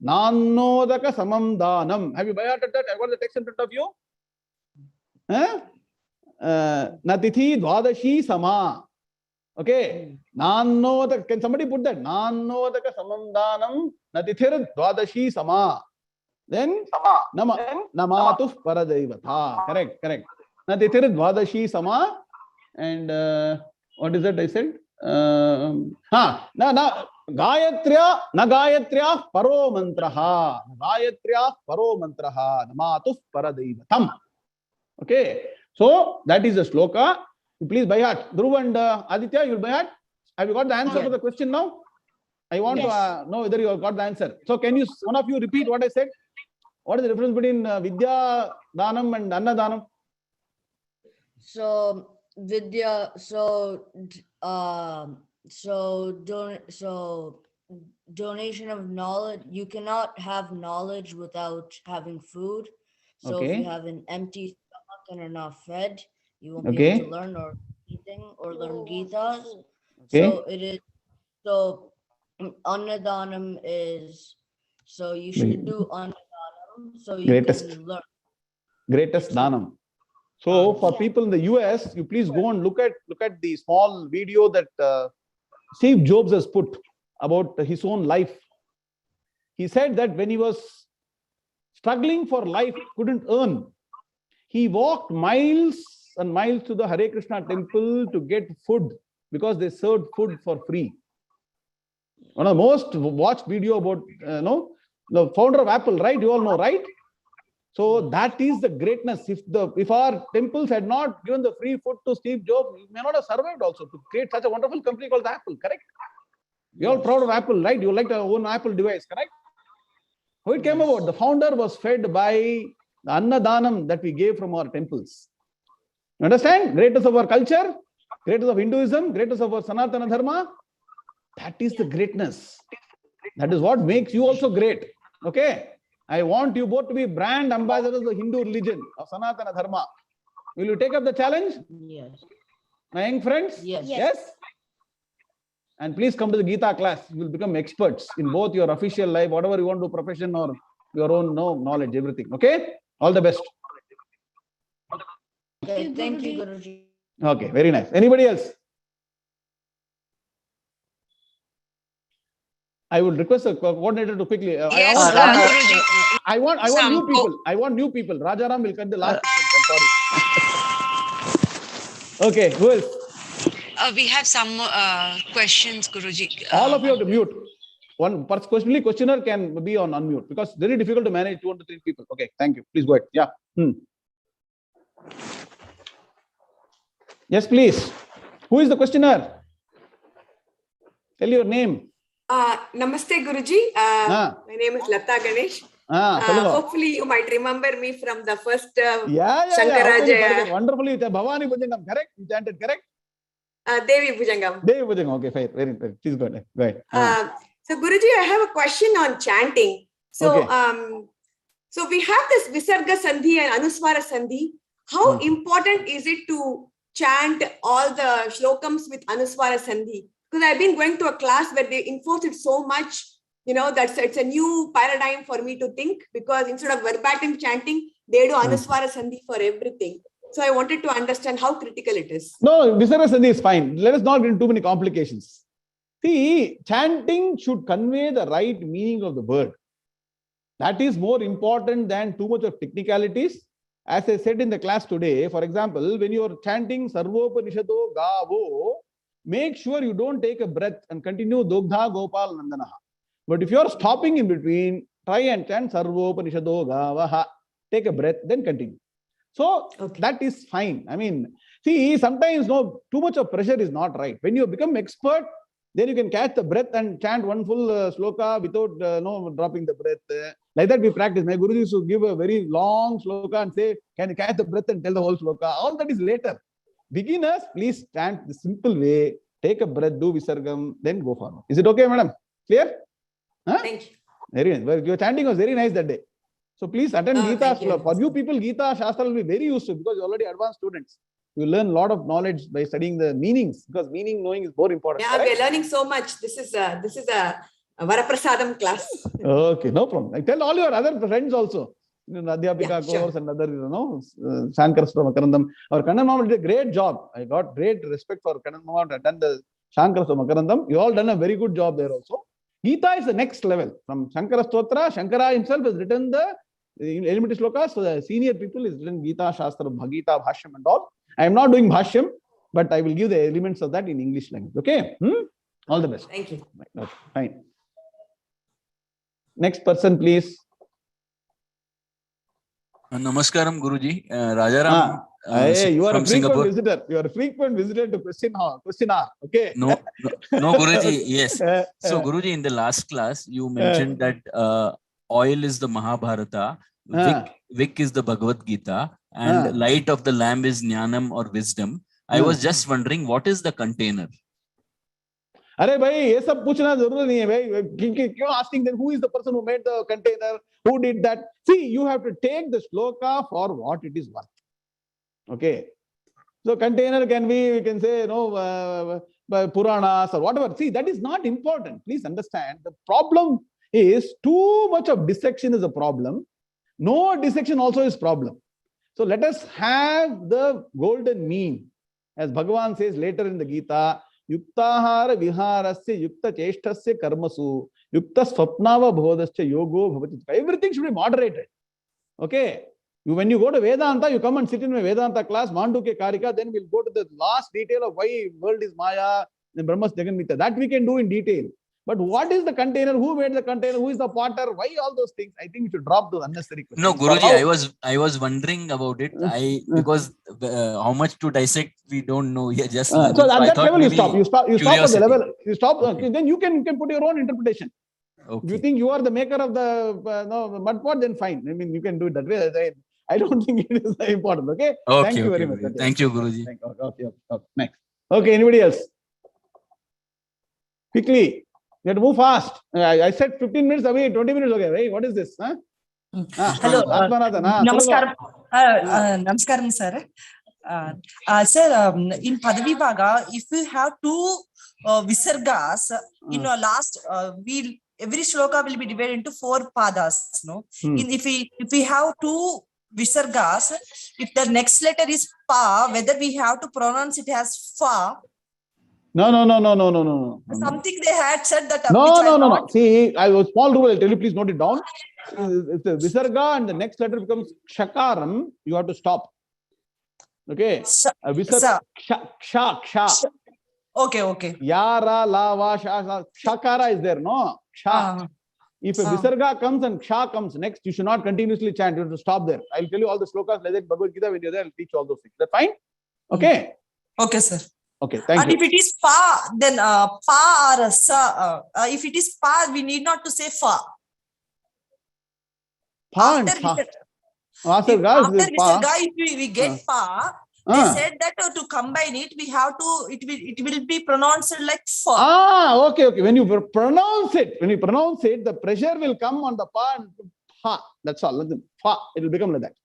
Nanodaka samam danam. Have you by hearted that? I've got the text in front of you. Natithi dvadashi sama. Okay. Nanodaka. Can somebody put that? Nanodaka samam danam. Natithir dvadashi sama. Then namatu pada-vibhaaga. Correct. Natithir dvadashi sama. And what is that I said? Gayatriya paro mantraha. Gayatriya paro mantraha. Namatu pada-vibhaaga. Okay. So that is the sloka. Please by heart. Dhruv and Aditya, you will by heart. Have you got the answer for the question now? I want to know whether you have got the answer. So can you, one of you, repeat what I said? What is the difference between Vidya Dhanam and Anna Dhanam? So Vidya, donation of knowledge. You cannot have knowledge without having food. So if you have an empty stomach and are not fed, you won't be able to learn or anything or learn Gitas. So it is. So Annadhanam is. So you should do Annadhanam. So you can learn. Greatest Dhanam. So for people in the US, you please go and look at the small video that Steve Jobs has put about his own life. He said that when he was struggling for life, couldn't earn, he walked miles and miles to the Hare Krishna temple to get food because they served food for free. One of the most watched video about, the founder of Apple, right? You all know, right? So that is the greatness. If our temples had not given the free food to Steve Jobs, we may not have survived also to create such a wonderful company called Apple, correct? We're all proud of Apple, right? You like to own Apple device, correct? How it came about? The founder was fed by the Annadanam that we gave from our temples. Understand? Greatness of our culture, greatness of Hinduism, greatness of our Sanatana Dharma. That is the greatness. That is what makes you also great. Okay? I want you both to be brand ambassadors of the Hindu religion, of Sanatana Dharma. Will you take up the challenge? Yes. My young friends? Yes. Yes? And please come to the Gita class. You will become experts in both your official life, whatever you want to do, profession or your own knowledge, everything. Okay? All the best. Okay, thank you, Guruji. Okay, very nice. Anybody else? I would request the coordinator to quickly. Yes, Guruji. I want Some new people. I want new people. Rajaram will cut the last question. I'm sorry. Okay, who else? we have some questions, Guruji. All of you have to mute. One questioner can be on unmute because it's very difficult to manage 2 to 3 people. Okay, thank you. Please go ahead. Yeah. Yes, please. Who is the questioner? Tell your name. Namaste, Guruji. My name is Lata Ganesh. Hopefully, you might remember me from the first Shankarajaya. Wonderfully, Bhavani Bhujangam, correct? You chanted correct? Devi Bhujangam. Devi Bhujangam. Okay, fine. Very good. Please go ahead. Go ahead. So, Guruji, I have a question on chanting. So, so we have this Visarga Sandhi and Anuswara Sandhi. How important is it to chant all the shlokams with Anuswara Sandhi? Because I've been going to a class where they enforce it so much, that's it's a new paradigm for me to think, because instead of verbatim chanting, they do Anuswara Sandhi for everything. So I wanted to understand how critical it is. No, Visarga Sandhi is fine. Let us not get into too many complications. See, chanting should convey the right meaning of the word. That is more important than too much of technicalities. As I said in the class today, for example, when you are chanting Sarvopanishado Gavo, make sure you don't take a breath and continue Dogdha Gopal Nandanaha. But if you are stopping in between, try and chant Sarvopanishado Gavaha. Take a breath, then continue. So that is fine. I mean, see, sometimes too much of pressure is not right. When you become expert, then you can catch the breath and chant one full sloka without dropping the breath. Like that we practice. My Guruji used to give a very long sloka and say, can you catch the breath and tell the whole sloka? All that is later. Beginners, please chant the simple way. Take a breath, do Visargam, then go forward. Is it okay, madam? Clear? Huh? Thank you. Very nice. Well, your chanting was very nice that day. So please attend Gita. For you people, Gita Shastra will be very useful because you're already advanced students. You learn a lot of knowledge by studying the meanings, because meaning knowing is more important. Yeah, right? We're learning so much. This is a Varaprasadam class. Okay, no problem. I tell all your other friends also. Adhyapika course and other, Shankar Makarandam. Our Kannan Mama did a great job. I got great respect for Kannan Mama to attend the Shankar Makarandam. You all done a very good job there also. Gita is the next level. From Shankara Stotra, Shankara himself has written the elementary slokas. So the senior people is written Gita, Shastra, Bhagita, Bhashyam and all. I am not doing Bhashyam, but I will give the elements of that in English language. Okay? All the best. Thank you. Okay, fine. Next person, please. Namaskaram, Guruji. Rajaram. You are a frequent Singapore. visitor. You are a frequent visitor to question hour. Okay. No, Guruji. Yes. So, Guruji, in the last class, you mentioned that oil is the Mahabharata, wick is the Bhagavad Gita, and light of the lamp is Jnanam or wisdom. I was just wondering, what is the container? Arey bhai, ye sab puchna zarur nahi hai bhai. Kyun asking them who is the person who made the container, who did that? See, you have to take the sloka for what it is worth. Okay. So container can be, we can say, Puranas or whatever. See, that is not important. Please understand. The problem is too much of dissection is a problem. No dissection also is problem. So let us have the golden mean. As Bhagavan says later in the Gita, Yuktahara viharasya yukta cheshtasya karmasu yukta swapnava bodhasya yogo bhavati. Everything should be moderated. Okay. When you go to Vedanta, you come and sit in my Vedanta class, Manduke Karika, then we'll go to the last detail of why world is Maya, then Brahmas Jagan Mithya. That we can do in detail. But what is the container? Who made the container? Who is the potter? Why all those things? I think we should drop those unnecessary questions. No, Guruji, I was wondering about it. Because how much to dissect we don't know. Yeah, just so at that level you stop. You stop at the level. You stop. Okay. Then you can put your own interpretation. Okay. If you think you are the maker of the mud pot, then fine. I mean, you can do it that way. I don't think it is important. Okay. Thank you very much. Thank you, Guruji. Okay. Next. Okay. Anybody else? Quickly. You have to move fast. I said 15 minutes away, 20 minutes away, right? What is this? Huh? Hello. Namaskaram. Namaskaram, sir. Sir, in Pada-vibhaaga, if we have two visargas, in our last, every shloka will be divided into 4 padas. No, if we have two visargas, if the next letter is pa, whether we have to pronounce it as fa. No. Something they had said that. No. See, I was small rule. I'll tell you. Please note it down. If the visarga and the next letter becomes shakaram, you have to stop. Okay. Visarga. Ksha. Okay. Yara, lava, shakara is there. No. Ksha. If a visarga comes and ksha comes next, you should not continuously chant. You have to stop there. I'll tell you all the slokas like that. Bhagavad Gita, when you're there, I'll teach you all those things. Is that fine? Okay. Okay, sir. Okay, thank you. And if it is pa, then pa or sa. If it is pa, we need not to say fa. Pa and fa. After visarga, if we get pa, they said that to combine it, we have to. It will be pronounced like fa. Okay. When you pronounce it, the pressure will come on the pa and pa. That's all. Fa. It will become like that.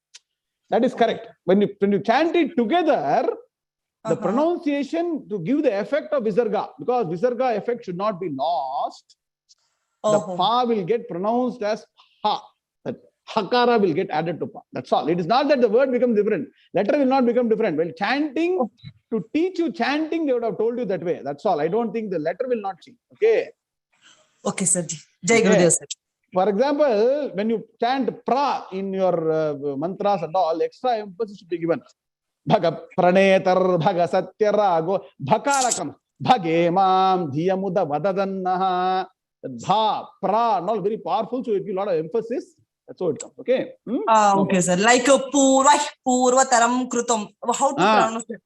That is correct. When you chant it together. The pronunciation to give the effect of visarga, because visarga effect should not be lost. The pa will get pronounced as ha. That hakara will get added to pa. That's all. It is not that the word becomes different. Letter will not become different. Well, chanting, to teach you chanting, they would have told you that way. That's all. I don't think the letter will not change. Okay. Okay, sir. Jai Gurudev, sir. For example, when you chant pra in your mantras and all, extra emphasis should be given. Bhaga pranetar, bhaga satyarago, bhakarakam, bhage mam, dhiyamuda vadadannaha, dha, pra, all very powerful, so it gives a lot of emphasis. That's how it comes. Okay. Okay, sir. Like purvataram krutam. How to pronounce it?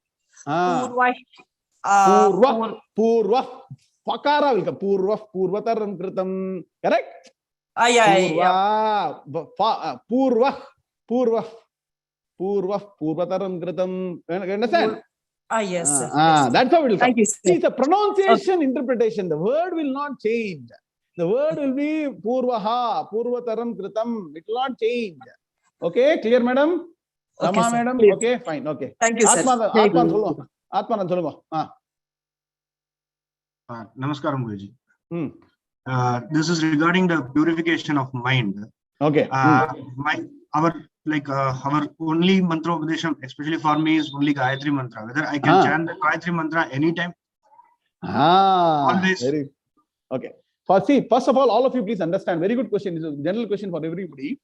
Purva. Fakara will come. Purvataram kritam. Correct? Yeah. Purvataram kritam. You understand? Yes, sir. That's how it will come. Thank you, sir. See, the pronunciation interpretation, the word will not change. The word will be purvaha, purvataram kritam. It will not change. Okay, clear, madam? Okay, Rama, sir. madam? Please. Okay, fine. Okay. Thank you, sir. Atman solunga. Namaskaram, Guruji. This is regarding the purification of mind. Okay. Our only mantra upadesham, especially for me, is only Gayatri mantra. Whether I can chant the Gayatri mantra anytime. Always. Okay. First of all of you please understand. Very good question. This is a general question for everybody.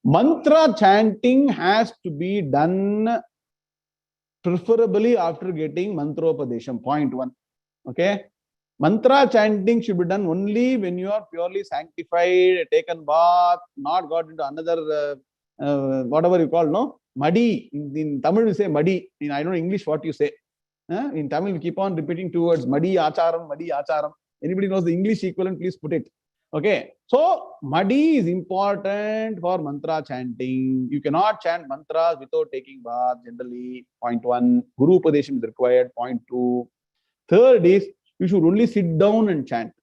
Mantra chanting has to be done preferably after getting mantropadesham. Point 1. Okay. Mantra chanting should be done only when you are purely sanctified, taken bath, not got into another whatever you call, no? Madi. In Tamil we say madi. In I don't know English what you say. In Tamil we keep on repeating 2 words. Madi acharam, madi acharam. Anybody knows the English equivalent, please put it. Okay. So madi is important for mantra chanting. You cannot chant mantras without taking bath generally. Point 1. Guru upadesham is required. Point 2. Third is you should only sit down and chant.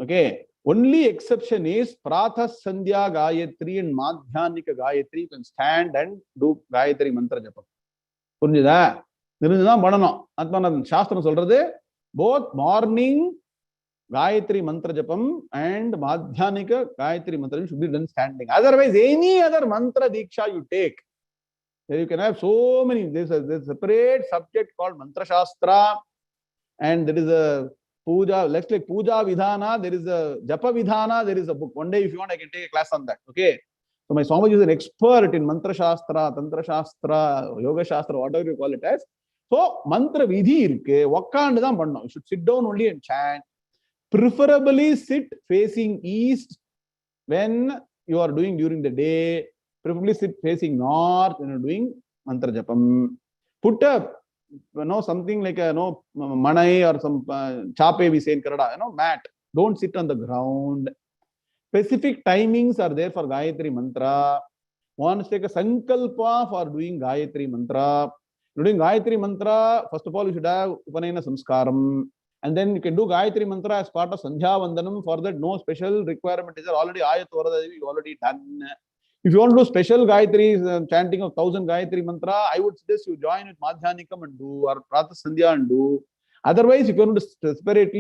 Okay. Only exception is Pratha Sandhya Gayatri and Madhyanika Gayatri. You can stand and do Gayatri mantra japa. Purinjudha? Nirundha Badano. Atmanathan Shastram solradhe. Both morning Gayatri mantra japam and Madhyanika Gayatri mantra should be done standing. Otherwise, any other mantra diksha you take, there you can have so many. There's a separate subject called Mantra Shastra, and there is a Puja, like Puja Vidhana, there is a Japa Vidhana, there is a book. One day, if you want, I can take a class on that. Okay. So my Swamiji is an expert in Mantra Shastra, Tantra Shastra, Yoga Shastra, whatever you call it as. So, mantra vidhi irke, vakkandu dhaan pannum. You should sit down only and chant. Preferably sit facing east when you are doing during the day. Preferably sit facing north when you are doing mantra japam. Put up, something like a manai or some chape we say in Kannada, mat. Don't sit on the ground. Specific timings are there for Gayatri mantra. One take a sankalpa for doing Gayatri mantra. Doing Gayatri mantra, first of all, you should have Upanayana Samskaram. And then you can do Gayatri mantra as part of Sandhya Vandanam. For that, no special requirement is there. Already Ayat Varadadevi, you already done. If you want to do special Gayatri, chanting of 1000 Gayatri mantra, I would suggest you join with Madhyanikam and do, or Pratha Sandhya and do. Otherwise, if you want to separate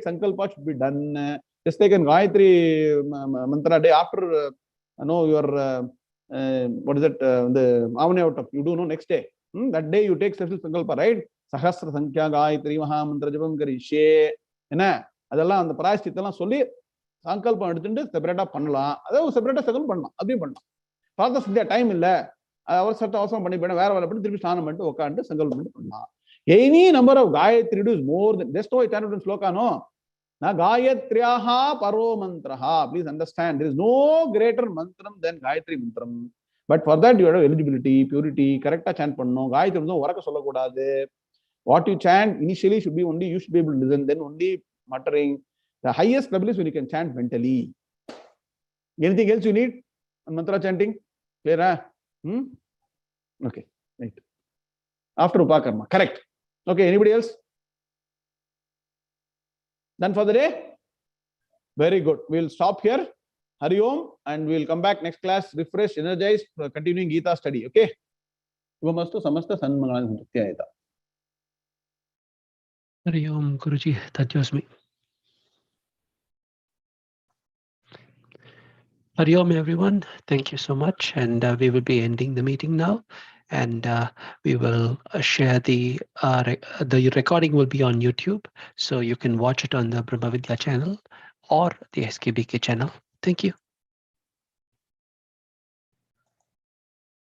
Sankalpa should be done. Just take a Gayatri mantra day after, your, what is it, the Avanaya, you do next day. That day you take special Sankalpa, right? Sahasra Sankhya Gayatri Maha Mantra Japam Karishe. அதெல்லாம் அந்த பிராயஷ்சித்தெல்லாம் சொல்லி சங்கல்பம் எடுத்துட்டு செப்பரேட்டா பண்ணலாம். அதாவது செப்பரேட்டா சங்கல்பம் பண்ணலாம். அப்படியும் பண்ணலாம். பிரார்த்த சந்தியா டைம் இல்ல, அவசரம் பண்ணி போயிடும், வேற வேலை பண்ணி திருப்பி ஸ்நானம் பண்ணிட்டு உட்காந்து சங்கல்பம் பண்ணிட்டு பண்ணலாம். Any number of Gayatri is more than just now I chanted in Slokha, no? Na Gayatriyaha Paro Mantraha. Please understand, there is no greater mantram than Gayatri mantram. But for that you have eligibility, purity, correcta chant பண்ணணும். Gayatri வந்து உறக்க சொல்லக்கூடாது. What you chant initially should be only, you should be able to listen, then only muttering. The highest level is when you can chant mentally. Anything else you need on mantra chanting? Clear? Okay, right. After Upakarma, correct. Okay, anybody else? Done for the day? Very good. We'll stop here. Hari Om, and we'll come back next class, refreshed, energized, continuing Gita study. Okay? Vamastu samasta sanmangalam satyayata. Hari Om, Guruji, Tatyosmi. Hari Om, everyone. Thank you so much. And we will be ending the meeting now. And we will share the recording will be on YouTube. So you can watch it on the Brahmavidya channel or the SKBK channel. Thank you.